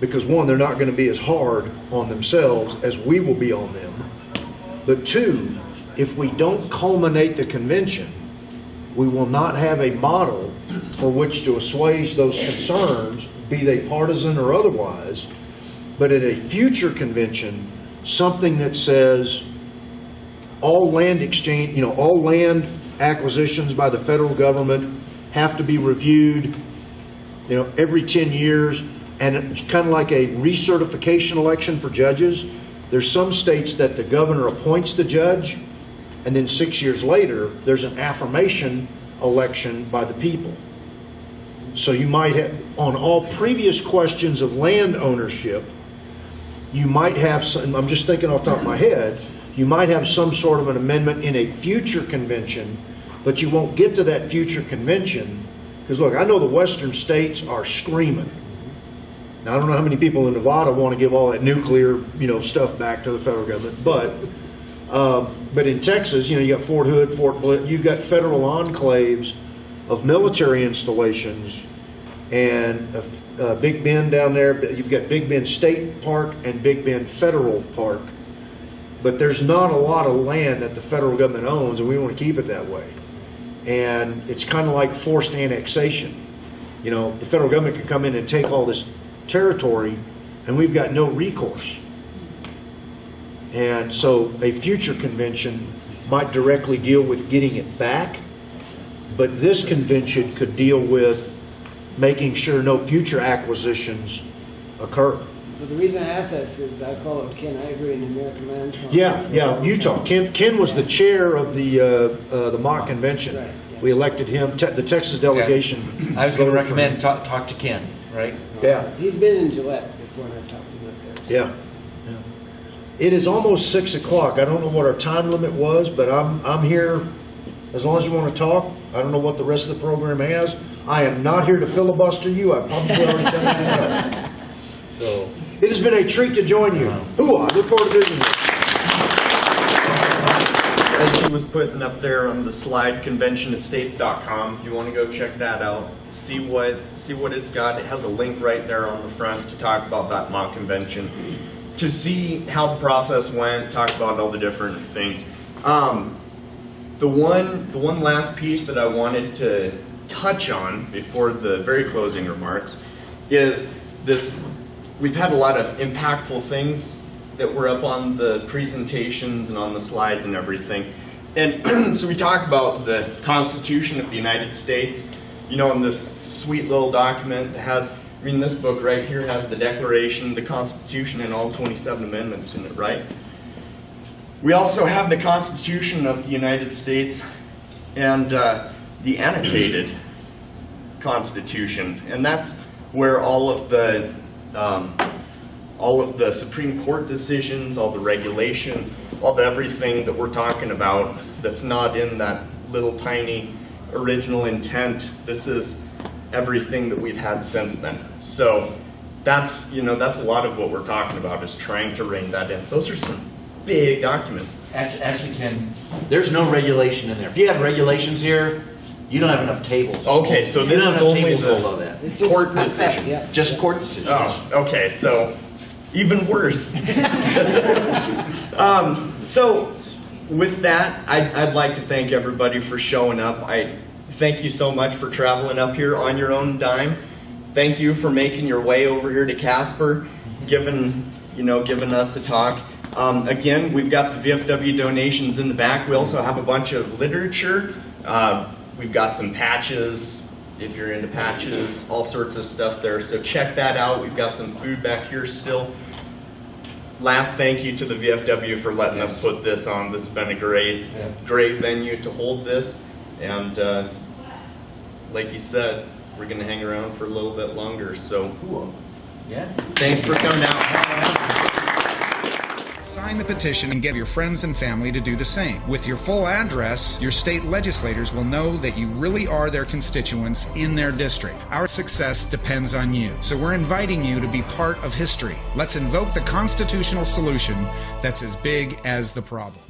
because one, they're not going to be as hard on themselves as we will be on them. But two, if we don't culminate the convention, we will not have a model for which to assuage those concerns, be they partisan or otherwise. But at a future convention, something that says all land exchange, you know, all land acquisitions by the federal government have to be reviewed, you know, every 10 years, and it's kind of like a recertification election for judges. There's some states that the governor appoints the judge, and then 6 years later, there's an affirmation election by the people. So you might have, on all previous questions of land ownership, you might have some, I'm just thinking off the top of my head, you might have some sort of an amendment in a future convention, but you won't get to that future convention, because look, I know the western states are screaming. Now, I don't know how many people in Nevada want to give all that nuclear, you know, stuff back to the federal government, but in Texas, you know, you got Fort Hood, Fort Bliss, you've got federal enclaves of military installations, and Big Bend down there, you've got Big Bend State Park and Big Bend Federal Park, but there's not a lot of land that the federal government owns, and we want to keep it that way. And it's kind of like forced annexation. You know, the federal government can come in and take all this territory, and we've got no recourse. And so a future convention might directly deal with getting it back, but this convention could deal with making sure no future acquisitions occur. But the reason I ask that is because I follow Ken Ivory in the American Lands Council. Yeah, Utah. Ken was the chair of the mock convention. Right, yeah. We elected him, the Texas delegation. I was going to recommend talk to Ken, right? Yeah. He's been in Gillette before, and I've talked to him up there. Yeah. It is almost 6 o'clock. I don't know what our time limit was, but I'm here as long as you want to talk. I don't know what the rest of the program has. I am not here to filibuster you. I've probably already done that. So it has been a treat to join you. Ooh, I look forward to visiting you. As he was putting up there on the slide, conventionestates.com, if you want to go check that out, see what it's got. It has a link right there on the front to talk about that mock convention, to see how the process went, talk about all the different things. The one last piece that I wanted to touch on before the very closing remarks is this. We've had a lot of impactful things that were up on the presentations and on the slides and everything. And so we talk about the Constitution of the United States, you know, in this sweet little document that has, I mean, this book right here has the Declaration, the Constitution, and all 27 amendments in it, right? We also have the Constitution of the United States and the annotated Constitution, and that's where all of the Supreme Court decisions, all the regulation, all the everything that we're talking about that's not in that little tiny original intent, this is everything that we've had since then. So that's, you know, that's a lot of what we're talking about, is trying to rein that in. Those are some big documents. Actually, Ken, there's no regulation in there. If you had regulations here, you don't have enough tables. Okay, so You this don't is have only tables the below that. It's just- court decisions. Yeah. Just court decisions. Oh, okay, so even worse. So with that, I'd like to thank everybody for showing up. I thank you so much for traveling up here on your own dime. Thank you for making your way over here to Casper, giving us a talk. Again, we've got the VFW donations in the back. We also have a bunch of literature. We've got some patches, if you're into patches, all sorts of stuff there. So check that out. We've got some food back here still. Last thank you to the VFW for letting us put this on. This has been a great venue to hold this. And like you said, we're going to hang around for a little bit longer. So Cool. Yeah. thanks for coming out. Sign the petition and get your friends and family to do the same. With your full address, your state legislators will know that you really are their constituents in their district. Our success depends on you, so we're inviting you to be part of history. Let's invoke the constitutional solution that's as big as the problem.